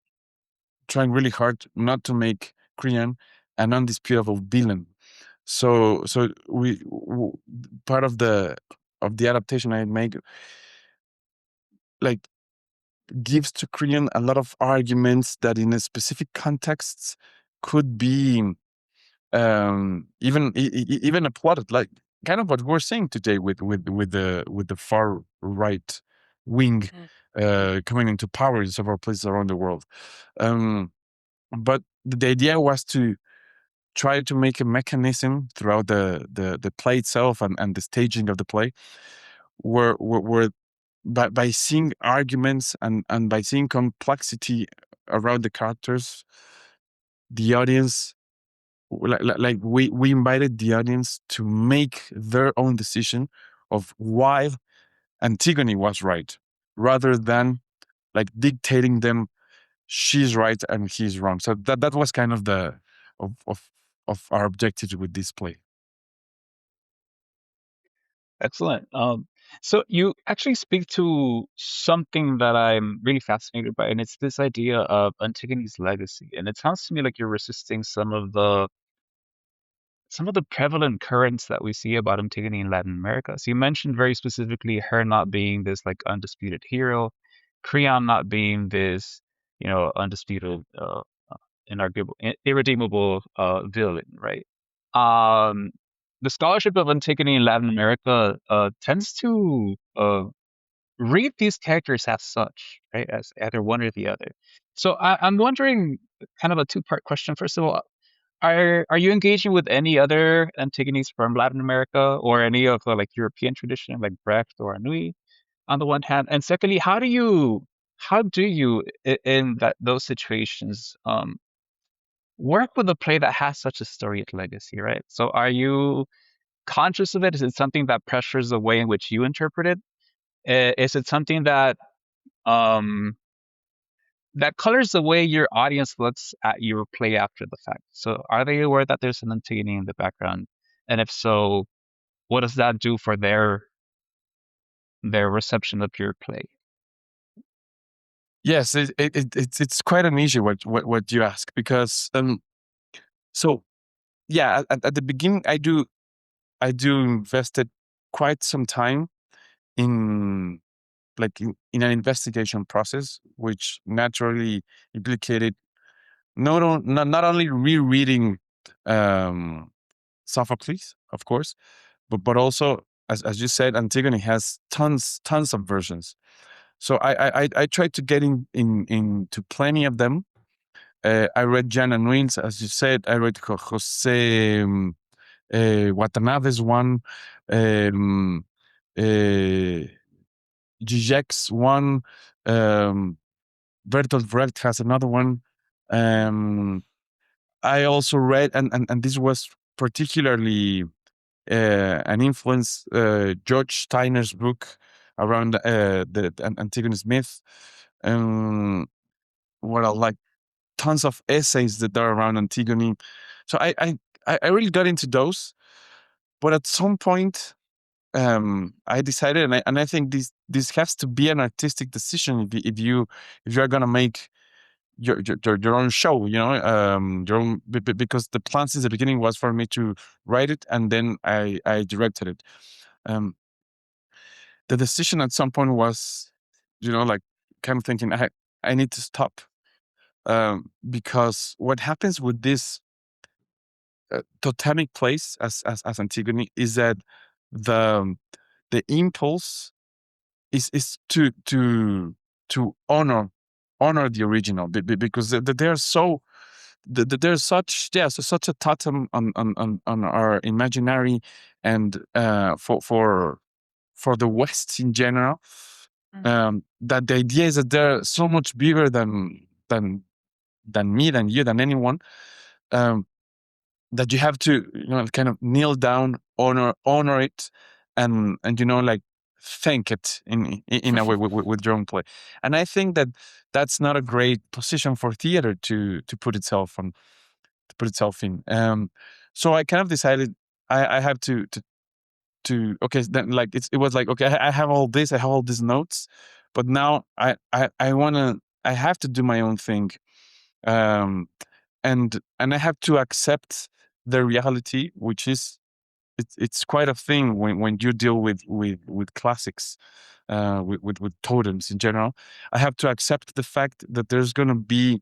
trying really hard not to make Creon an undisputable villain. So part of the adaptation I make, like, gives to Creon a lot of arguments that in a specific contexts could be even applauded, like kind of what we're saying today with the far right wing coming into power in several places around the world. But the idea was to tried to make a mechanism throughout the play itself and the staging of the play, where by seeing arguments and by seeing complexity around the characters, the audience, like we invited the audience to make their own decision of why Antigone was right, rather than like dictating them she's right and he's wrong. So that was kind of the of our objective with this play. Excellent. So you actually speak to something that I'm really fascinated by, and it's this idea of Antigone's legacy. And it sounds to me like you're resisting some of the prevalent currents that we see about Antigone in Latin America. So you mentioned very specifically her not being this like undisputed hero, Creon not being this, undisputed, inarguable, irredeemable villain, right? Um, the scholarship of Antigone in Latin America tends to read these characters as such, right? As either one or the other. So I'm wondering, kind of a two-part question. First of all, are you engaging with any other Antigones from Latin America or any of the like European tradition, like Brecht or Anui, on the one hand? And secondly, how do you in those situations work with a play that has such a storied legacy, right? So are you conscious of it? Is it something that pressures the way in which you interpret it? Is it something that um, that colors the way your audience looks at your play after the fact? So are they aware that there's an Antigone in the background? And if so, what does that do for their reception of your play? Yes, it's quite an issue what you ask, because so yeah, at the beginning I do invested quite some time in in an investigation process, which naturally implicated not only rereading um, Sophocles, of course, but also, as you said, Antigone has tons of versions. So I tried to get into plenty of them. I read Jan and Wins, as you said. I read Jose Watanabe's one, um, uh, Zizek's one, Bertolt Brecht has another one. I also read, and this was particularly an influence, George Steiner's book around the Antigone's myth. What I like, tons of essays that are around Antigone. So I really got into those, but at some point, I decided, and I think this has to be an artistic decision if you're gonna make your own show, your own, because the plan since the beginning was for me to write it and then I directed it. The decision at some point was, like kind of thinking I need to stop, because what happens with this totemic place as Antigone is that the the impulse is to honor the original, because they're so there's such a totem on our imaginary, and for the West in general, that the idea is that they're so much bigger than me, than you, than anyone, um, that you have to kind of kneel down, honor it, and like thank it in a way with your own play. And I think that that's not a great position for theater to put itself on, to put itself in. So I kind of decided I have to okay, then like it was like, okay, I have all this, I have all these notes, but now I have to do my own thing, um, and I have to accept the reality, which is it's quite a thing when you deal with classics, with totems in general. I have to accept the fact that there's going to be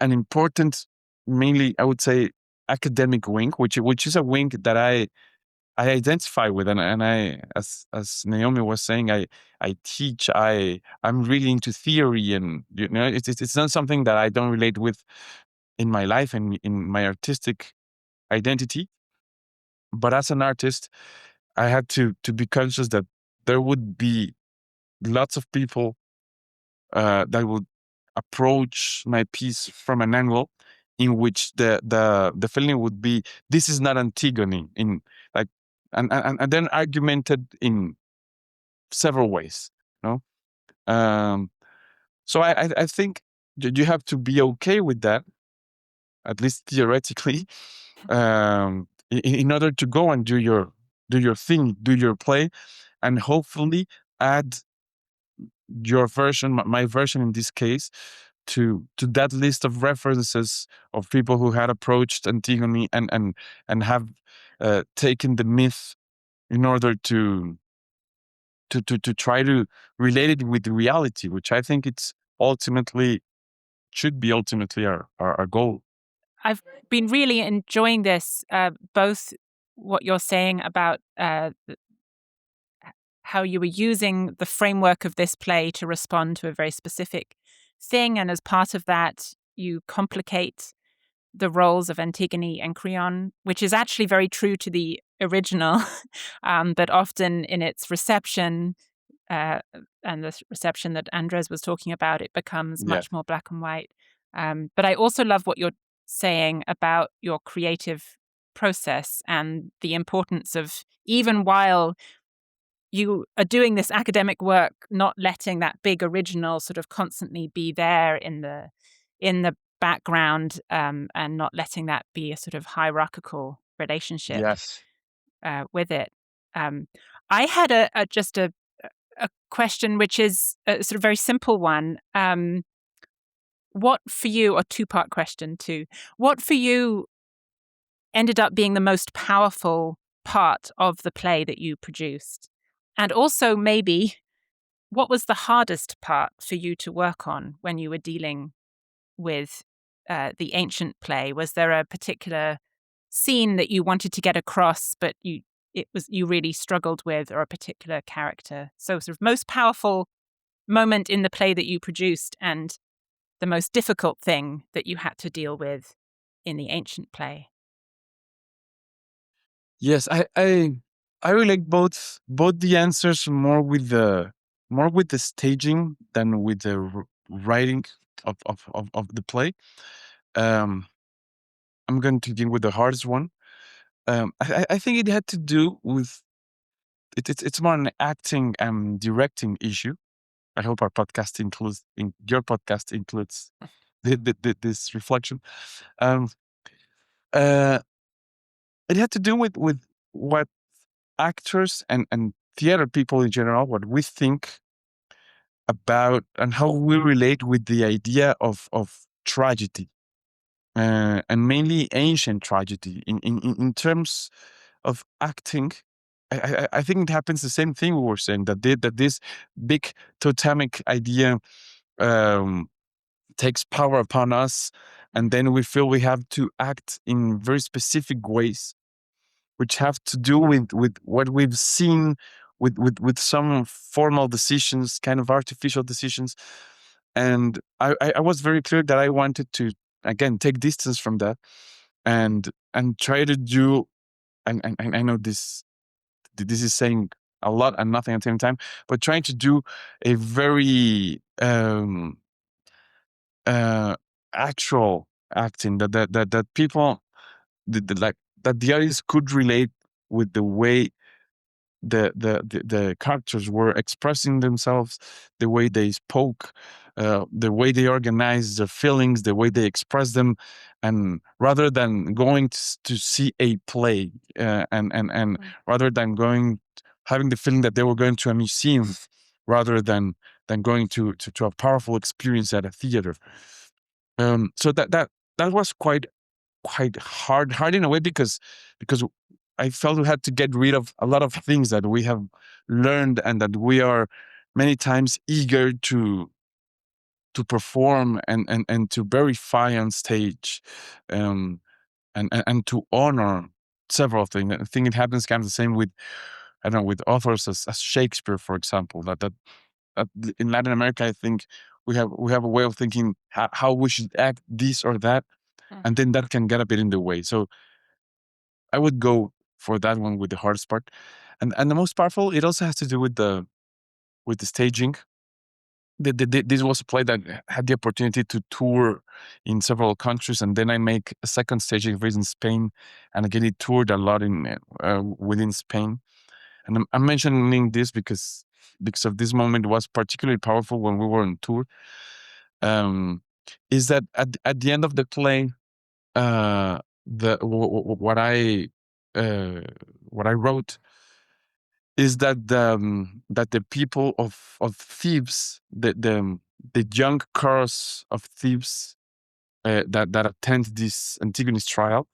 an important, mainly I would say, academic wing, which is a wing that I identify with, and I, as Naomi was saying, I teach. I'm really into theory, and it's not something that I don't relate with in my life and in my artistic identity. But as an artist, I had to be conscious that there would be lots of people that would approach my piece from an angle in which the feeling would be, this is not Antigone, in like, and then argumented in several ways, you know. So I think you have to be okay with that, at least theoretically, in order to go and do your thing, do your play, and hopefully add your version, my version in this case, to that list of references of people who had approached Antigone and have taken the myth in order to try to relate it with reality, which I think should be ultimately our goal. I've been really enjoying this, both what you're saying about how you were using the framework of this play to respond to a very specific thing. And as part of that, you complicate the roles of Antigone and Creon, which is actually very true to the original, but often in its reception, and the reception that Andres was talking about, it becomes much more black and white. But I also love what you're saying about your creative process and the importance of, even while you are doing this academic work, not letting that big original sort of constantly be there in the background, and not letting that be a sort of hierarchical relationship with it. I had just a question, which is a sort of very simple one. What for you, or two-part question too, what for you ended up being the most powerful part of the play that you produced? And also, maybe, what was the hardest part for you to work on when you were dealing with the ancient play? Was there a particular scene that you wanted to get across, but you really struggled with, or a particular character? So, sort of most powerful moment in the play that you produced, and the most difficult thing that you had to deal with in the ancient play. Yes, I relate both the answers more with the staging than with the writing of the play. Um, I'm going to begin with the hardest one. I think it had to do with it's more an acting and directing issue. I hope your podcast includes this reflection. Um, uh, it had to do with what actors and theater people in general, what we think about and how we relate with the idea of tragedy, and mainly ancient tragedy. In terms of acting, I think it happens the same thing we were saying, that this big totemic idea um, takes power upon us, and then we feel we have to act in very specific ways, which have to do with what we've seen, with some formal decisions, kind of artificial decisions. And I was very clear that I wanted to, again, take distance from that and try to do, and I know this is saying a lot and nothing at the same time, but trying to do a very actual acting that people, like, that the audience could relate with the way the characters were expressing themselves, the way they spoke, the way they organized their feelings, the way they express them, and rather than going to see a play, and rather than having the feeling that they were going to a museum, rather than going to a powerful experience at a theater. So that was quite hard in a way, because I felt we had to get rid of a lot of things that we have learned and that we are many times eager to perform and to verify on stage, and to honor several things. I think it happens kind of the same with, I don't know, with authors as Shakespeare, for example. That in Latin America, I think we have a way of thinking how we should act this or that, and then that can get a bit in the way. So I would go for that one with the hardest part, and the most powerful. It also has to do with the staging. This was a play that had the opportunity to tour in several countries, and then I make a second staging of it in Spain, and again it toured a lot in within Spain. And I'm mentioning this because of this moment was particularly powerful when we were on tour. Is that at the end of the play, what I wrote is that the people of Thebes, the young chorus of Thebes that attend this Antigone's trial,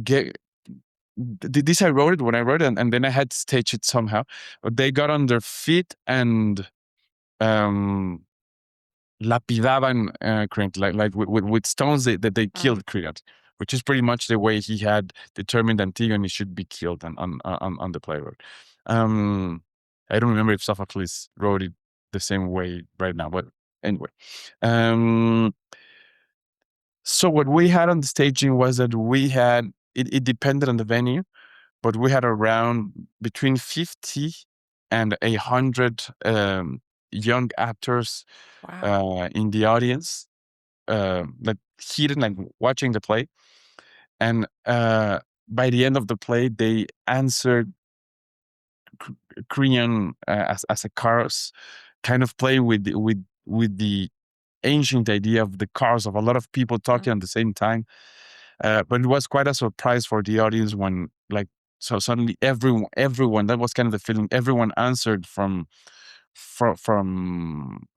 get this. I wrote it when I wrote it, and then I had to stage it somehow. But they got on their feet and lapidaban Creon, like with stones that they killed Creon, which is pretty much the way he had determined Antigone should be killed on the play. I don't remember if Sophocles wrote it the same way right now, but anyway. So what we had on the staging was that we had it depended on the venue, but we had around between 50 and 100 young actors in the audience, like hidden, like watching the play. And by the end of the play, they answered Creon as a chorus, kind of play with the ancient idea of the chorus of a lot of people talking at the same time. But it was quite a surprise for the audience when, like, so suddenly everyone, that was kind of the feeling, everyone answered from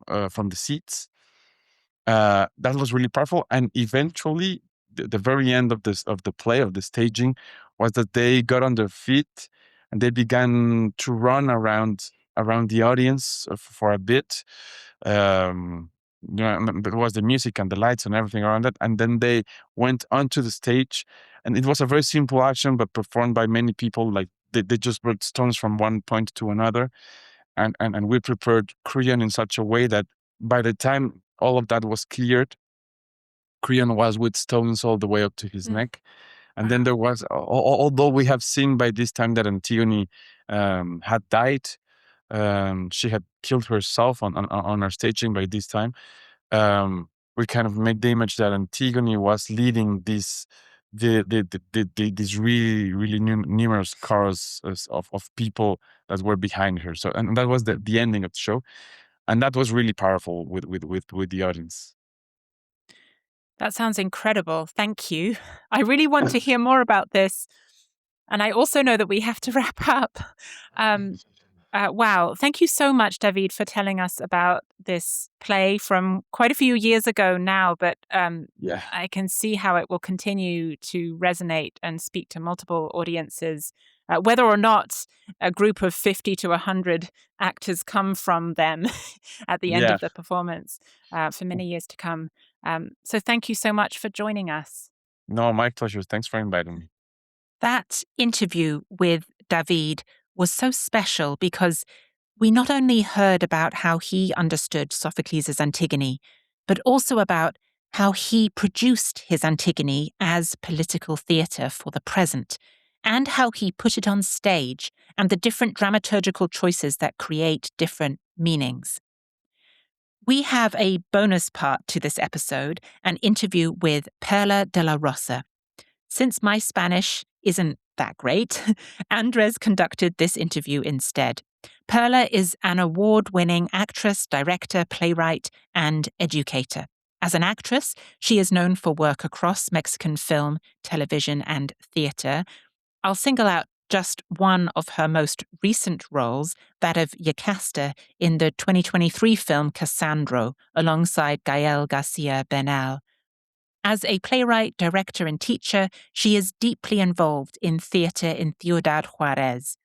the seats. That was really powerful. And eventually, the very end of the play, of the staging, was that they got on their feet and they began to run around the audience for a bit. There was the music and the lights and everything around it, and then they went onto the stage, and it was a very simple action, but performed by many people. Like they just brought stones from one point to another, and we prepared Creon in such a way that by the time all of that was cleared, Creon was with stones all the way up to his neck. And then there was, although we have seen by this time that Antigone had died, she had killed herself on our staging by this time. We kind of made the image that Antigone was leading this really really numerous chorus of people that were behind her. So, and that was the ending of the show, and that was really powerful with the audience. That sounds incredible. Thank you. I really want to hear more about this. And I also know that we have to wrap up. Wow. Thank you so much, David, for telling us about this play from quite a few years ago now, but I can see how it will continue to resonate and speak to multiple audiences, whether or not a group of 50 to 100 actors come from them at the end of the performance for many years to come. So thank you so much for joining us. No, my pleasure. Thanks for inviting me. That interview with David was so special because we not only heard about how he understood Sophocles' Antigone, but also about how he produced his Antigone as political theatre for the present, and how he put it on stage, and the different dramaturgical choices that create different meanings. We have a bonus part to this episode, an interview with Perla de la Rosa. Since my Spanish isn't that great, Andrés conducted this interview instead. Perla is an award-winning actress, director, playwright, and educator. As an actress, she is known for work across Mexican film, television, and theatre. I'll single out just one of her most recent roles, that of Yocasta in the 2023 film Cassandro, alongside Gael Garcia Bernal. As a playwright, director, and teacher, she is deeply involved in theatre in Ciudad Juárez.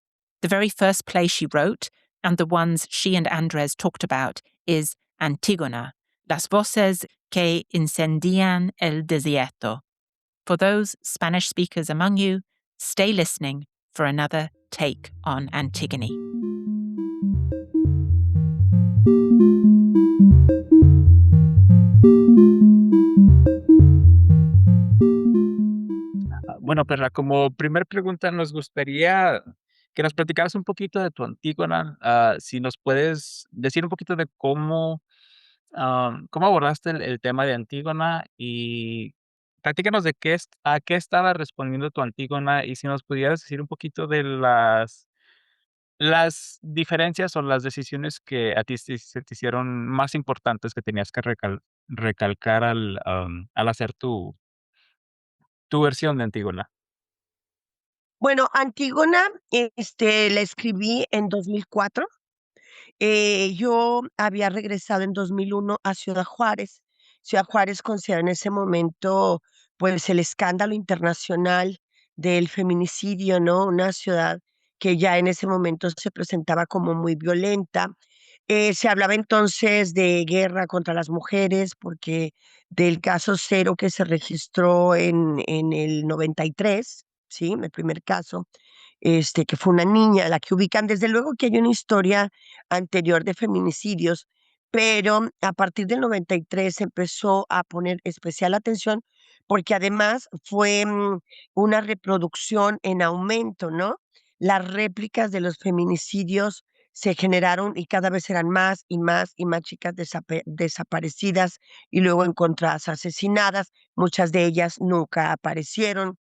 The very first play she wrote, and the ones she and Andrés talked about, is Antígona, Las voces que incendían el desierto. For those Spanish speakers among you, stay listening for another take on Antigone. Bueno, Perla, como primer pregunta, nos gustaría que nos platicaras un poquito de tu Antígona. Si nos puedes decir un poquito de cómo abordaste el tema de Antígona y platícanos de a qué estaba respondiendo tu Antígona y si nos pudieras decir un poquito de las diferencias o las decisiones que a ti se te hicieron más importantes que tenías que recalcar al hacer tu versión de Antígona. Bueno, Antígona, la escribí en 2004. Yo había regresado en 2001 a Ciudad Juárez. Ciudad Juárez consideraba en ese momento, pues, el escándalo internacional del feminicidio, ¿no? Una ciudad que ya en ese momento se presentaba como muy violenta. Se hablaba entonces de guerra contra las mujeres, porque del caso cero que se registró en el 93, ¿sí? El primer caso, que fue una niña, la que ubican. Desde luego que hay una historia anterior de feminicidios, pero a partir del 93 se empezó a poner especial atención porque además fue una reproducción en aumento, ¿no? Las réplicas de los feminicidios se generaron y cada vez eran más y más y más chicas desaparecidas y luego encontradas asesinadas. Muchas de ellas nunca aparecieron.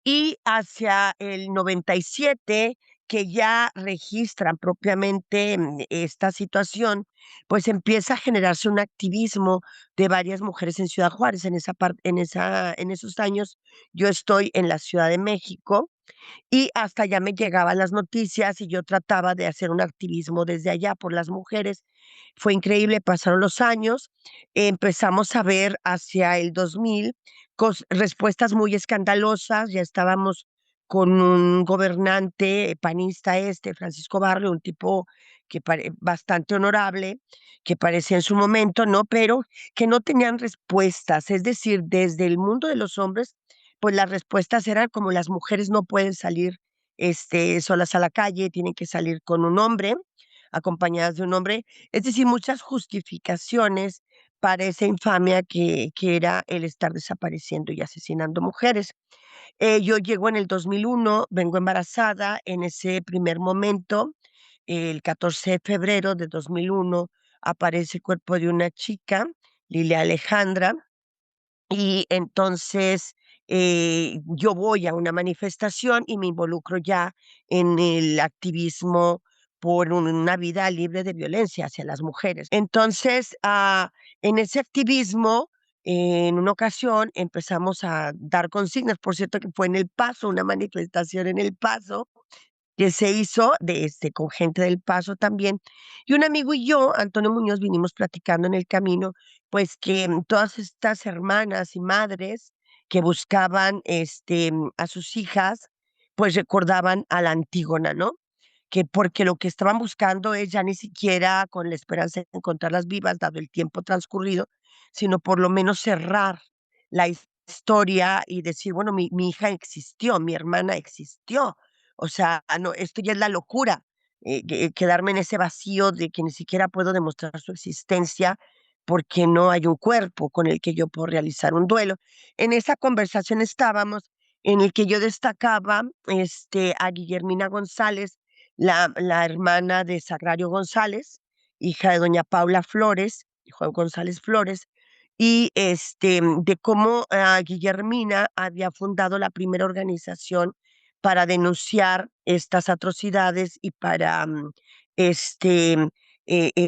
Y hacia el 97, que ya registran propiamente esta situación, pues empieza a generarse un activismo de varias mujeres en Ciudad Juárez. En esos años yo estoy en la Ciudad de México y hasta allá me llegaban las noticias y yo trataba de hacer un activismo desde allá por las mujeres. Fue increíble, pasaron los años, empezamos a ver hacia el 2000 respuestas muy escandalosas. Ya estábamos con un gobernante panista, Francisco Barrio, un tipo bastante honorable, que parecía en su momento, ¿no? Pero que no tenían respuestas. Es decir, desde el mundo de los hombres, pues las respuestas eran como: las mujeres no pueden salir solas a la calle, tienen que salir con un hombre, acompañadas de un hombre. Es decir, muchas justificaciones para esa infamia que era el estar desapareciendo y asesinando mujeres. Yo llego en el 2001, vengo embarazada en ese primer momento. El 14 de febrero de 2001 aparece el cuerpo de una chica, Lilia Alejandra, y entonces yo voy a una manifestación y me involucro ya en el activismo por una vida libre de violencia hacia las mujeres. Entonces, en ese activismo, en una ocasión empezamos a dar consignas. Por cierto, que fue en El Paso, una manifestación en El Paso, que se hizo con gente del Paso también. Y un amigo y yo, Antonio Muñoz, vinimos platicando en el camino, pues que todas estas hermanas y madres que buscaban a sus hijas, pues recordaban a la Antígona, ¿no? Que porque lo que estaban buscando es ya ni siquiera con la esperanza de encontrarlas vivas, dado el tiempo transcurrido, sino por lo menos cerrar la historia y decir: bueno, mi hija existió, mi hermana existió. O sea, no, esto ya es la locura, quedarme en ese vacío de que ni siquiera puedo demostrar su existencia porque no hay un cuerpo con el que yo puedo realizar un duelo. En esa conversación estábamos, en el que yo destacaba a Guillermina González, la hermana de Sagrario González, hija de doña Paula Flores, hijo de González Flores, y de cómo Guillermina había fundado la primera organización para denunciar estas atrocidades y para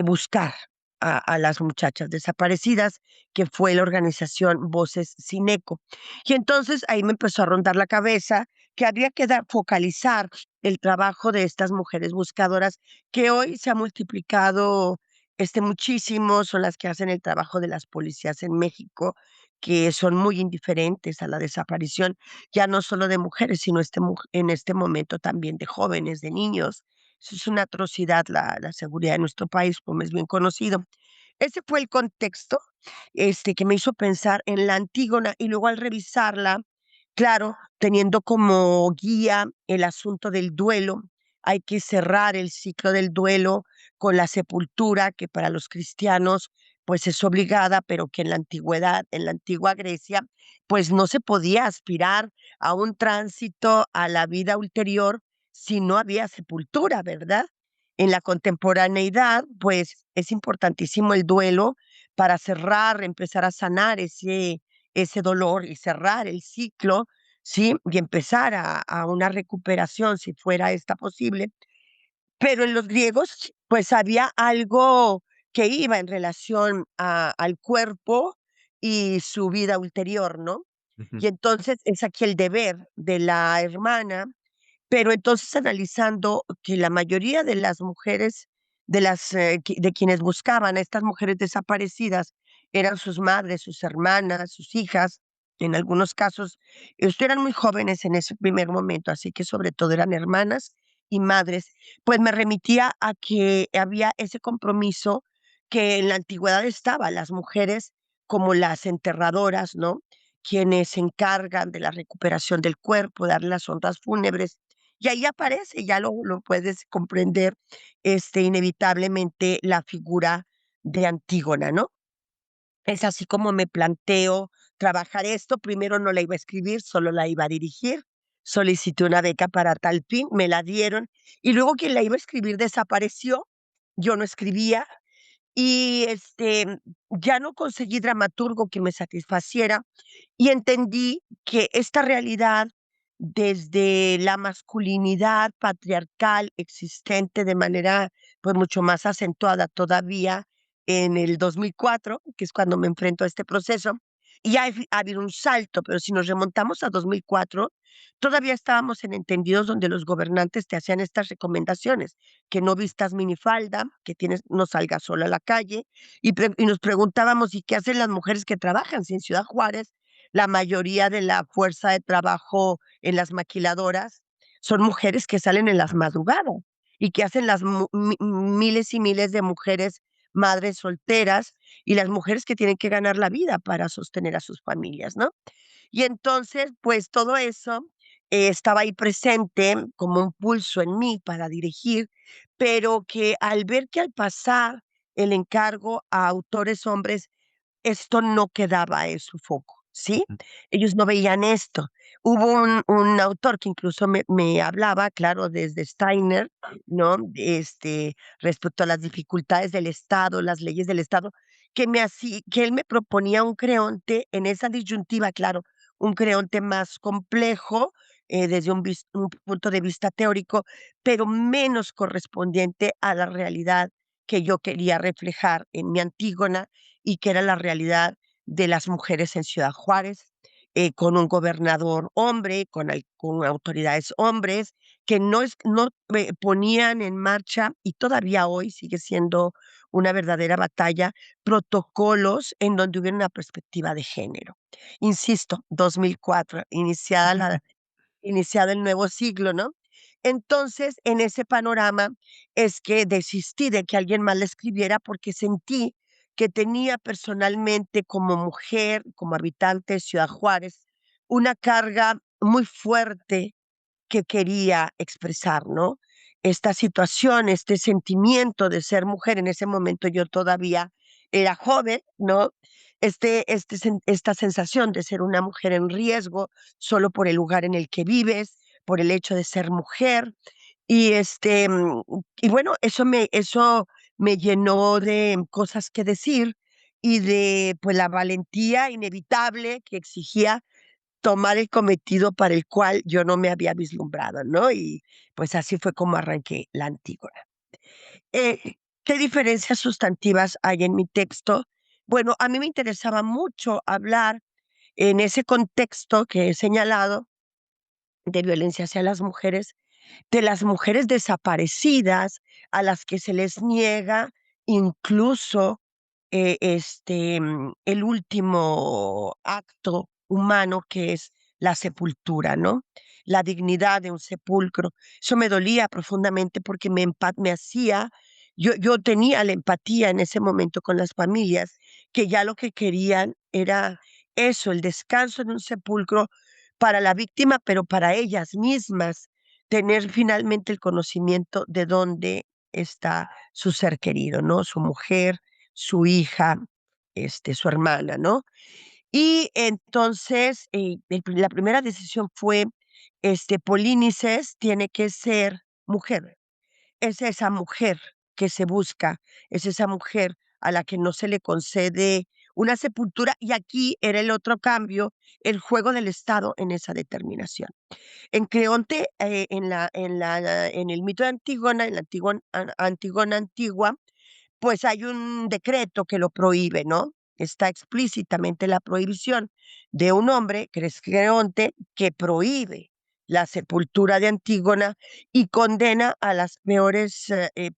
buscar a las muchachas desaparecidas, que fue la organización Voces Sin Eco. Y entonces ahí me empezó a rondar la cabeza que había que focalizar el trabajo de estas mujeres buscadoras, que hoy se ha multiplicado muchísimo. Son las que hacen el trabajo de las policías en México, que son muy indiferentes a la desaparición, ya no solo de mujeres, sino en este momento también de jóvenes, de niños. Eso es una atrocidad. La seguridad de nuestro país, como es bien conocido. Ese fue el contexto que me hizo pensar en la Antígona, y luego al revisarla, claro, teniendo como guía el asunto del duelo. Hay que cerrar el ciclo del duelo con la sepultura, que para los cristianos pues es obligada, pero que en la antigüedad, en la antigua Grecia, pues no se podía aspirar a un tránsito a la vida ulterior si no había sepultura, ¿verdad? En la contemporaneidad, pues es importantísimo el duelo para cerrar, empezar a sanar ese dolor y cerrar el ciclo, ¿sí? Y empezar a una recuperación, si fuera esta posible. Pero en los griegos, pues había algo que iba en relación al cuerpo y su vida ulterior, ¿no? Ujú, Y entonces es aquí el deber de la hermana, pero entonces analizando que la mayoría de las mujeres, de quienes buscaban a estas mujeres desaparecidas, eran sus madres, sus hermanas, sus hijas, en algunos casos, eran muy jóvenes en ese primer momento, así que sobre todo eran hermanas y madres, pues me remitía a que había ese compromiso que en la antigüedad estaba, las mujeres como las enterradoras, ¿no? Quienes se encargan de la recuperación del cuerpo, dar las honras fúnebres. Y ahí aparece, ya lo puedes comprender, inevitablemente la figura de Antígona, ¿no? Es así como me planteo trabajar esto. Primero no la iba a escribir, solo la iba a dirigir. Solicité una beca para tal fin, me la dieron. Y luego quien la iba a escribir desapareció. Yo no escribía y ya no conseguí dramaturgo que me satisfaciera y entendí que esta realidad desde la masculinidad patriarcal existente de manera pues mucho más acentuada todavía en el 2004, que es cuando me enfrento a este proceso, y ha habido un salto, pero si nos remontamos a 2004, todavía estábamos en entendidos donde los gobernantes te hacían estas recomendaciones, que no vistas minifalda, que tienes, no salgas sola a la calle, y nos preguntábamos, ¿y qué hacen las mujeres que trabajan? Si en Ciudad Juárez la mayoría de la fuerza de trabajo en las maquiladoras son mujeres que salen en las madrugadas y que hacen miles y miles de mujeres madres solteras y las mujeres que tienen que ganar la vida para sostener a sus familias, ¿no? Y entonces, pues todo eso estaba ahí presente como un pulso en mí para dirigir, pero que al ver que al pasar el encargo a autores hombres esto no quedaba en su foco, ¿sí? ujú, Ellos no veían esto. Hubo un autor que incluso me hablaba, claro, desde Steiner, ¿no? Respecto a las dificultades del Estado, las leyes del Estado, que él me proponía un creonte en esa disyuntiva, claro, un creonte más complejo, desde un punto de vista teórico, pero menos correspondiente a la realidad que yo quería reflejar en mi Antígona y que era la realidad de las mujeres en Ciudad Juárez, con un gobernador hombre, con autoridades hombres, que no ponían en marcha, y todavía hoy sigue siendo una verdadera batalla, protocolos en donde hubiera una perspectiva de género. Insisto, 2004, iniciado el nuevo siglo, ¿no? Entonces, en ese panorama es que desistí de que alguien más le escribiera porque sentí que tenía personalmente como mujer, como habitante de Ciudad Juárez, una carga muy fuerte que quería expresar, ¿no? Esta situación, este sentimiento de ser mujer, en ese momento yo todavía era joven, ¿no? Esta sensación de ser una mujer en riesgo solo por el lugar en el que vives, por el hecho de ser mujer. Y bueno, eso me llenó de cosas que decir y de pues la valentía inevitable que exigía tomar el cometido para el cual yo no me había vislumbrado, ¿no? Y pues así fue como arranqué la Antígona. ¿Qué diferencias sustantivas hay en mi texto? Bueno, a mí me interesaba mucho hablar en ese contexto que he señalado de violencia hacia las mujeres, de las mujeres desaparecidas a las que se les niega incluso el último acto humano que es la sepultura, ¿no? La dignidad de un sepulcro. Eso me dolía profundamente porque me hacía, yo tenía la empatía en ese momento con las familias, que ya lo que querían era eso, el descanso en un sepulcro para la víctima, pero para ellas mismas, tener finalmente el conocimiento de dónde está su ser querido, ¿no? Su mujer, su hija. su hermana, ¿no? Y entonces, la primera decisión fue, Polínices tiene que ser mujer. Es esa mujer que se busca, es esa mujer a la que no se le concede una sepultura, y aquí era el otro cambio, el juego del Estado en esa determinación. En Creonte, en el mito de Antígona, en la Antígona antigua, pues hay un decreto que lo prohíbe, ¿no? Está explícitamente la prohibición de un hombre, que es Creonte, que prohíbe la sepultura de Antígona y condena a las peores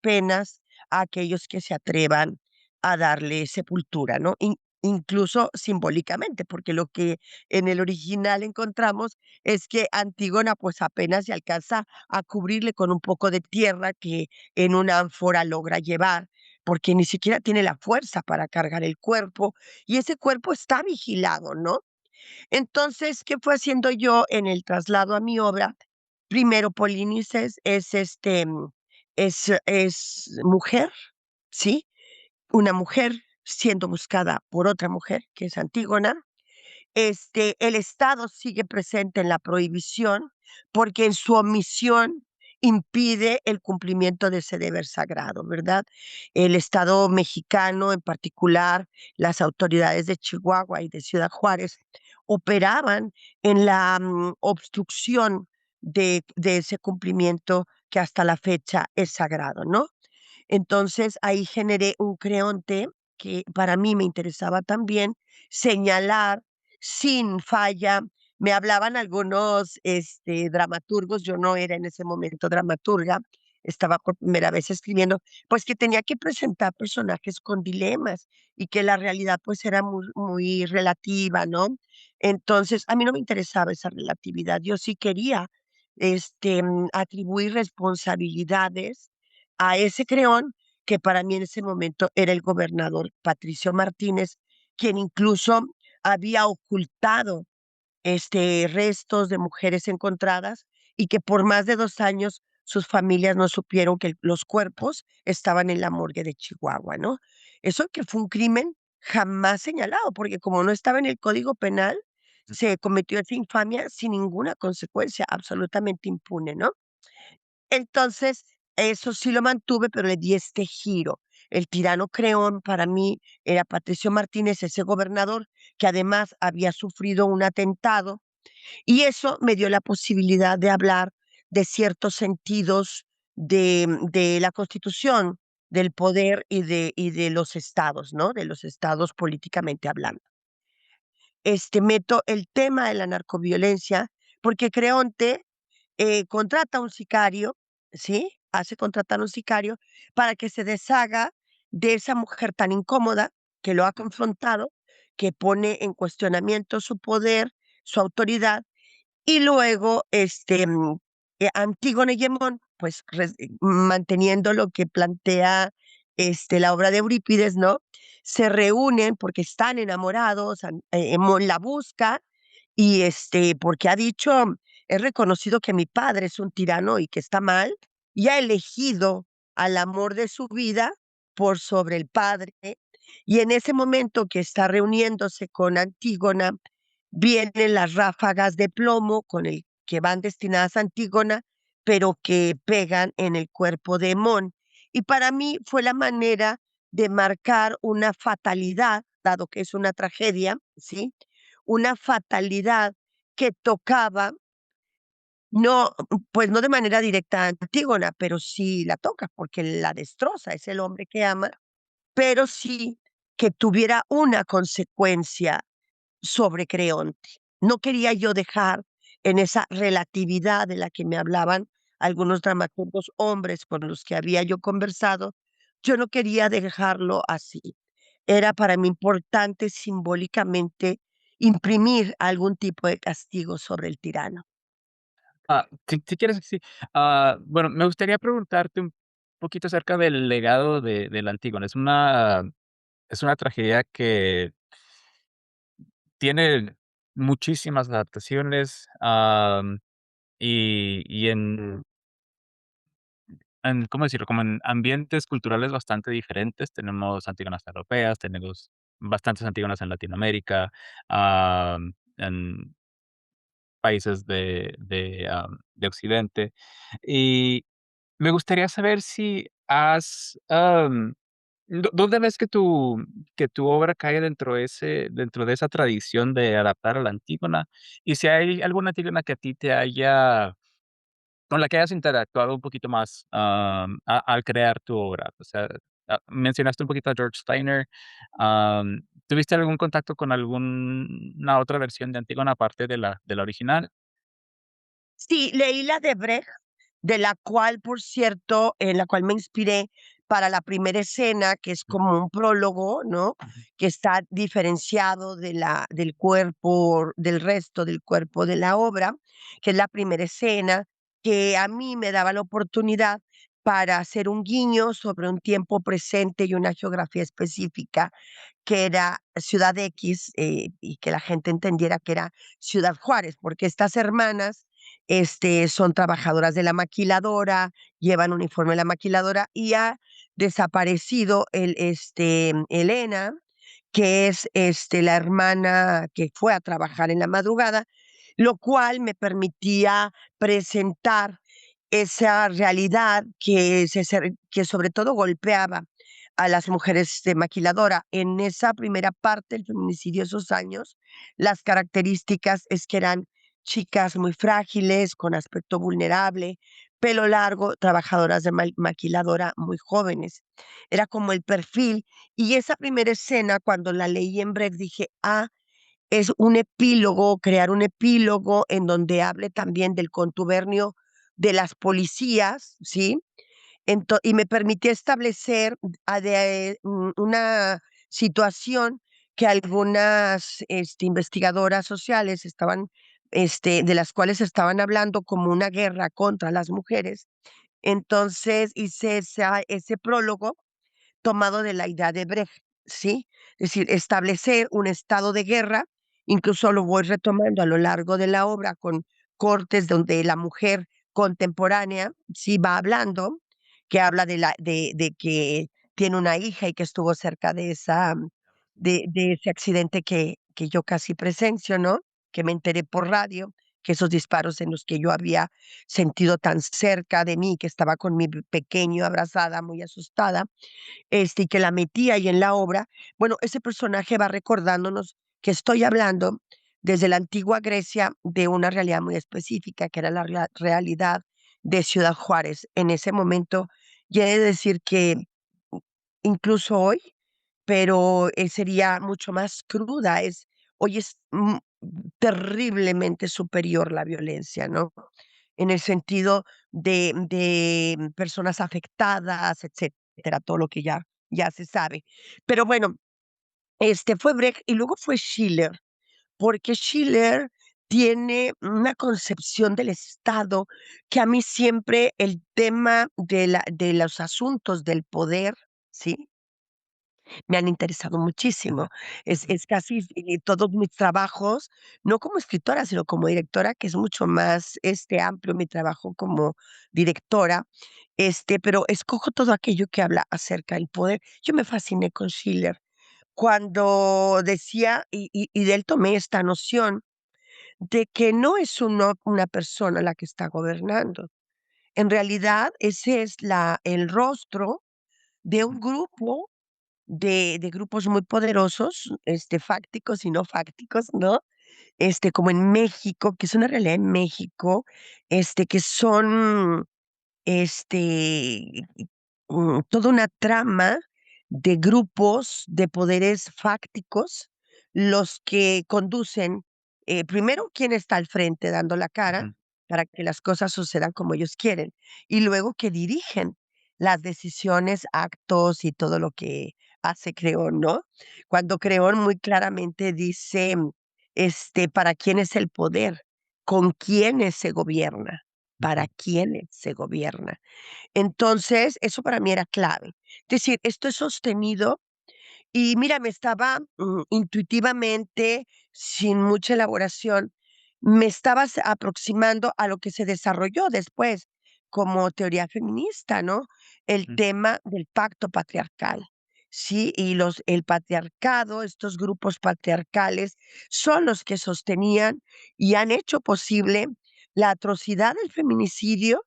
penas a aquellos que se atrevan a darle sepultura, ¿no? Incluso simbólicamente, porque lo que en el original encontramos es que Antígona pues apenas se alcanza a cubrirle con un poco de tierra que en una ánfora logra llevar, porque ni siquiera tiene la fuerza para cargar el cuerpo, y ese cuerpo está vigilado, ¿no? Entonces, ¿qué fue haciendo yo en el traslado a mi obra? Primero, Polinices es mujer, ¿sí? Una mujer siendo buscada por otra mujer, que es Antígona. El Estado sigue presente en la prohibición porque en su omisión impide el cumplimiento de ese deber sagrado, ¿verdad? El Estado mexicano, en particular las autoridades de Chihuahua y de Ciudad Juárez, operaban en la obstrucción de ese cumplimiento que hasta la fecha es sagrado, ¿no? Entonces ahí generé un creonte que para mí me interesaba también señalar sin falla. Me hablaban algunos dramaturgos, yo no era en ese momento dramaturga, estaba por primera vez escribiendo, pues que tenía que presentar personajes con dilemas y que la realidad pues era muy, muy relativa, ¿no? Entonces, a mí no me interesaba esa relatividad, yo sí quería atribuir responsabilidades a ese creón, que para mí en ese momento era el gobernador Patricio Martínez, quien incluso había ocultado restos de mujeres encontradas, y que por más de 2 años sus familias no supieron que los cuerpos estaban en la morgue de Chihuahua, ¿no? Eso que fue un crimen jamás señalado, porque como no estaba en el Código Penal, se cometió esa infamia sin ninguna consecuencia, absolutamente impune, ¿no? Entonces, eso sí lo mantuve, pero le di este giro. El tirano creón para mí era Patricio Martínez, ese gobernador que además había sufrido un atentado, y eso me dio la posibilidad de hablar de ciertos sentidos de la Constitución, del poder y de los estados, ¿no? De los estados políticamente hablando. Meto el tema de la narcoviolencia porque Creonte contrata a un sicario, ¿sí? Hace contratar a un sicario para que se deshaga de esa mujer tan incómoda que lo ha confrontado, que pone en cuestionamiento su poder, su autoridad, y luego, Antígona y Gemón, pues manteniendo lo que plantea la obra de Eurípides, ¿no? Se reúnen porque están enamorados, Hemón la busca, y porque ha dicho, es reconocido que mi padre es un tirano y que está mal, y ha elegido al amor de su vida por sobre el padre, y en ese momento que está reuniéndose con Antígona, vienen las ráfagas de plomo con el que van destinadas a Antígona, pero que pegan en el cuerpo de Hemón. Y para mí fue la manera de marcar una fatalidad, dado que es una tragedia, ¿sí? Una fatalidad que tocaba, no, pues no de manera directa a Antígona, pero sí la toca, porque la destroza, es el hombre que ama, pero sí que tuviera una consecuencia sobre Creonte. No quería yo dejar en esa relatividad de la que me hablaban algunos dramaturgos hombres con los que había yo conversado, yo no quería dejarlo así. Era para mí importante simbólicamente imprimir algún tipo de castigo sobre el tirano. Si quieres, sí. Bueno, me gustaría preguntarte un poquito acerca del legado de la Antígona. Es una tragedia que tiene muchísimas adaptaciones, y ¿cómo decirlo? Como en ambientes culturales bastante diferentes. Tenemos Antígonas europeas, tenemos bastantes Antígonas en Latinoamérica, en países de Occidente. Y me gustaría saber si has, ¿dónde ves que tu obra cae dentro de esa tradición de adaptar a la Antígona? Y si hay alguna Antígona que a ti te haya con la que hayas interactuado un poquito más, al crear tu obra. O sea, mencionaste un poquito a George Steiner, ¿tuviste algún contacto con alguna otra versión de Antígona aparte de la original? Sí, leí la de Brecht, de la cual, por cierto, en la cual me inspiré para la primera escena, que es como un prólogo, ¿no? Ujú, Que está diferenciado del cuerpo, del resto del cuerpo de la obra, que es la primera escena, que a mí me daba la oportunidad para hacer un guiño sobre un tiempo presente y una geografía específica que era Ciudad X, y que la gente entendiera que era Ciudad Juárez, porque estas hermanas, son trabajadoras de la maquiladora, llevan uniforme de la maquiladora y ha desaparecido Elena, que es, la hermana que fue a trabajar en la madrugada, lo cual me permitía presentar esa realidad que sobre todo golpeaba a las mujeres de maquiladora. En esa primera parte del feminicidio, esos años, las características es que eran chicas muy frágiles, con aspecto vulnerable, pelo largo, trabajadoras de maquiladora muy jóvenes. Era como el perfil. Y esa primera escena, cuando la leí en Brecht, dije, ah, es un epílogo, crear un epílogo en donde hable también del contubernio de las policías, ¿sí? Y me permitió establecer una situación que algunas investigadoras sociales estaban, de las cuales estaban hablando como una guerra contra las mujeres. Entonces hice ese prólogo tomado de la idea de Brecht, ¿sí? Es decir, establecer un estado de guerra, incluso lo voy retomando a lo largo de la obra con cortes donde la mujer contemporánea sí va hablando, que habla de que tiene una hija y que estuvo cerca de de ese accidente que yo casi presencio, ¿no? Que me enteré por radio, que esos disparos en los que yo había sentido tan cerca de mí, que estaba con mi pequeño abrazada, muy asustada, y que la metí ahí en la obra. Bueno, ese personaje va recordándonos que estoy hablando desde la antigua Grecia de una realidad muy específica, que era la realidad de Ciudad Juárez. En ese momento, ya he de decir que incluso hoy, pero sería mucho más cruda. Hoy es terriblemente superior la violencia, ¿no? En el sentido de personas afectadas, etcétera, todo lo que ya se sabe. Pero bueno, fue Brecht y luego fue Schiller, porque Schiller tiene una concepción del Estado que a mí siempre el tema de los asuntos del poder, ¿sí? Me han interesado muchísimo. Es casi todos mis trabajos, no como escritora, sino como directora, que es mucho más amplio mi trabajo como directora, pero escojo todo aquello que habla acerca del poder. Yo me fasciné con Schiller cuando decía, y de él tomé esta noción, de que no es una persona la que está gobernando. En realidad, ese es el rostro de un grupo de grupos muy poderosos, fácticos y no fácticos, ¿no? Como en México, que es una realidad en México, que son este, toda una trama de grupos de poderes fácticos, los que conducen, primero, quién está al frente dando la cara ujú, para que las cosas sucedan como ellos quieren, y luego que dirigen las decisiones, actos y todo lo que hace Creón, ¿no? Cuando Creón muy claramente dice, ¿para quién es el poder? ¿Con quiénes se gobierna? ¿Para ujú, quiénes se gobierna? Entonces, eso para mí era clave. Es decir, esto es sostenido y mira, me estaba intuitivamente, sin mucha elaboración, me estabas aproximando a lo que se desarrolló después como teoría feminista, ¿no? El ujú, tema del pacto patriarcal. ¿sí? Y el patriarcado, estos grupos patriarcales, son los que sostenían y han hecho posible la atrocidad del feminicidio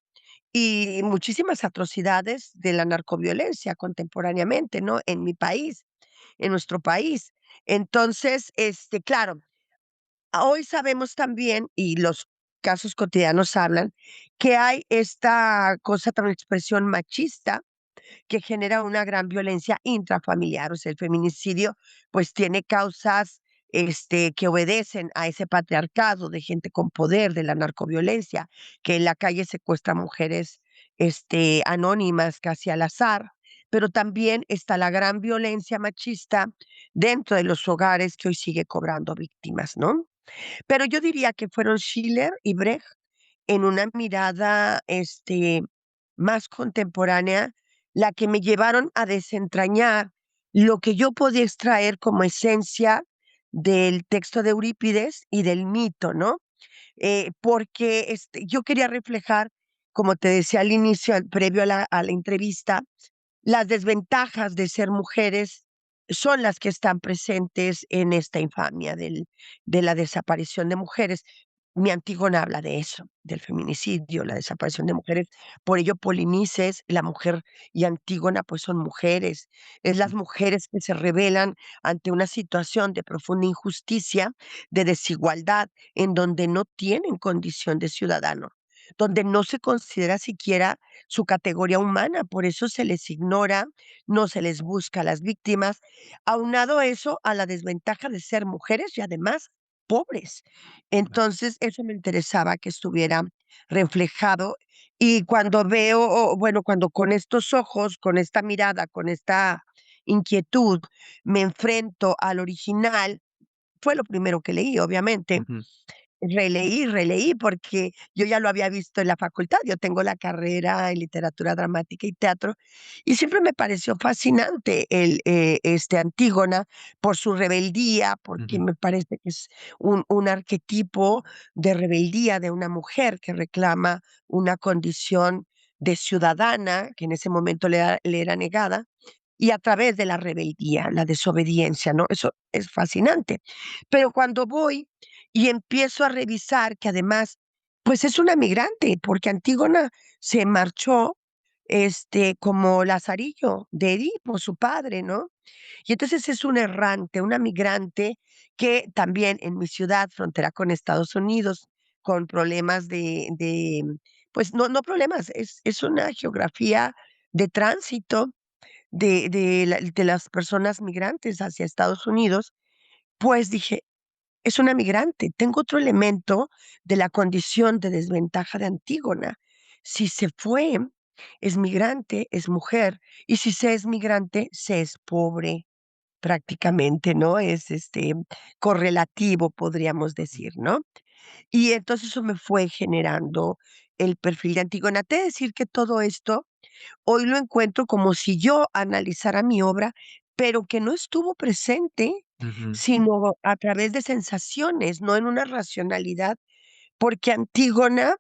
y muchísimas atrocidades de la narcoviolencia contemporáneamente, ¿no? En mi país, en nuestro país. Entonces, claro, hoy sabemos también, y los casos cotidianos hablan, que hay esta cosa, tan expresión machista que genera una gran violencia intrafamiliar. O sea, el feminicidio pues tiene causas que obedecen a ese patriarcado de gente con poder, de la narcoviolencia, que en la calle secuestra mujeres anónimas casi al azar, pero también está la gran violencia machista dentro de los hogares que hoy sigue cobrando víctimas, ¿no? Pero yo diría que fueron Schiller y Brecht en una mirada, más contemporánea, la que me llevaron a desentrañar lo que yo podía extraer como esencia del texto de Eurípides y del mito, ¿no? Porque yo quería reflejar, como te decía al inicio, previo a la entrevista, las desventajas de ser mujeres son las que están presentes en esta infamia de la desaparición de mujeres. Mi Antígona habla de eso, del feminicidio, la desaparición de mujeres. Por ello, Polinices, la mujer, y Antígona, pues son mujeres. Es las Ujú, mujeres que se rebelan ante una situación de profunda injusticia, de desigualdad, en donde no tienen condición de ciudadano, donde no se considera siquiera su categoría humana, por eso se les ignora, no se les busca a las víctimas, aunado eso a la desventaja de ser mujeres y además pobres. claro. Entonces, eso me interesaba que estuviera reflejado y cuando veo, bueno, cuando con estos ojos, con esta mirada, con esta inquietud, me enfrento al original, fue lo primero que leí, obviamente. Ujú, Releí, porque yo ya lo había visto en la facultad. Yo tengo la carrera en literatura dramática y teatro, y siempre me pareció fascinante Antígona por su rebeldía, porque ujú, me parece que es un arquetipo de rebeldía de una mujer que reclama una condición de ciudadana que en ese momento le era negada, y a través de la rebeldía, la desobediencia, ¿no? Eso es fascinante. Pero cuando voy y empiezo a revisar que además, pues es una migrante, porque Antígona se marchó, como Lazarillo de Edipo, su padre, ¿no? Y entonces es una errante, una migrante que también en mi ciudad, frontera con Estados Unidos, con problemas pues no problemas, es una geografía de tránsito de las personas migrantes hacia Estados Unidos, pues dije, es una migrante. Tengo otro elemento de la condición de desventaja de Antígona. Si se fue, es migrante, es mujer, y si se es migrante, se es pobre prácticamente, ¿no? Es correlativo, podríamos decir, ¿no? Y entonces eso me fue generando el perfil de Antígona. Te he de decir que todo esto hoy lo encuentro como si yo analizara mi obra, pero que no estuvo presente, ujú, sino a través de sensaciones, no en una racionalidad, porque Antígona,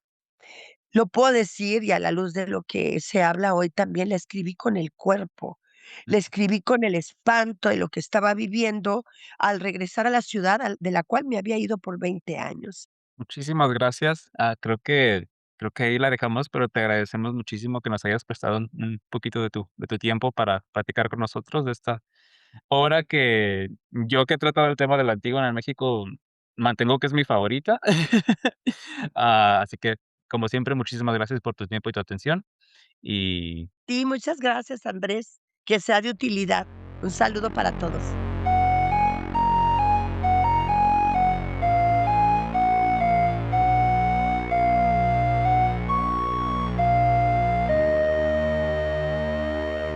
lo puedo decir, y a la luz de lo que se habla hoy también, la escribí con el cuerpo, la ujú. escribí con el espanto de lo que estaba viviendo al regresar a la ciudad de la cual me había ido por 20 años. Muchísimas gracias. Creo que ahí la dejamos, pero te agradecemos muchísimo que nos hayas prestado un poquito de tu tiempo para platicar con nosotros de esta obra que yo que he tratado el tema de la Antígona en México, mantengo que es mi favorita. Así que, como siempre, muchísimas gracias por tu tiempo y tu atención. Y Sí, muchas gracias, Andrés, que sea de utilidad. Un saludo para todos.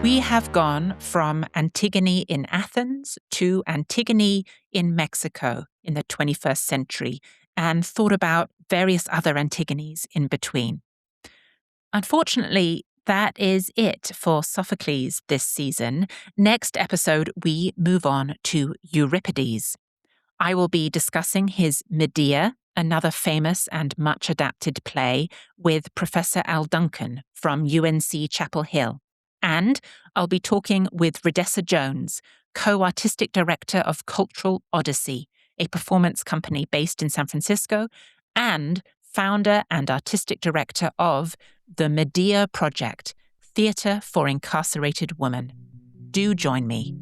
We have gone from Antigone in Athens to Antigone in Mexico in the 21st century and thought about various other Antigones in between. Unfortunately, that is it for Sophocles this season. Next episode, we move on to Euripides. I will be discussing his Medea, another famous and much adapted play, with Professor Al Duncan from UNC Chapel Hill. And I'll be talking with Redessa Jones, co-artistic director of Cultural Odyssey, a performance company based in San Francisco, and founder and artistic director of the Medea Project, Theatre for Incarcerated Women. Do join me.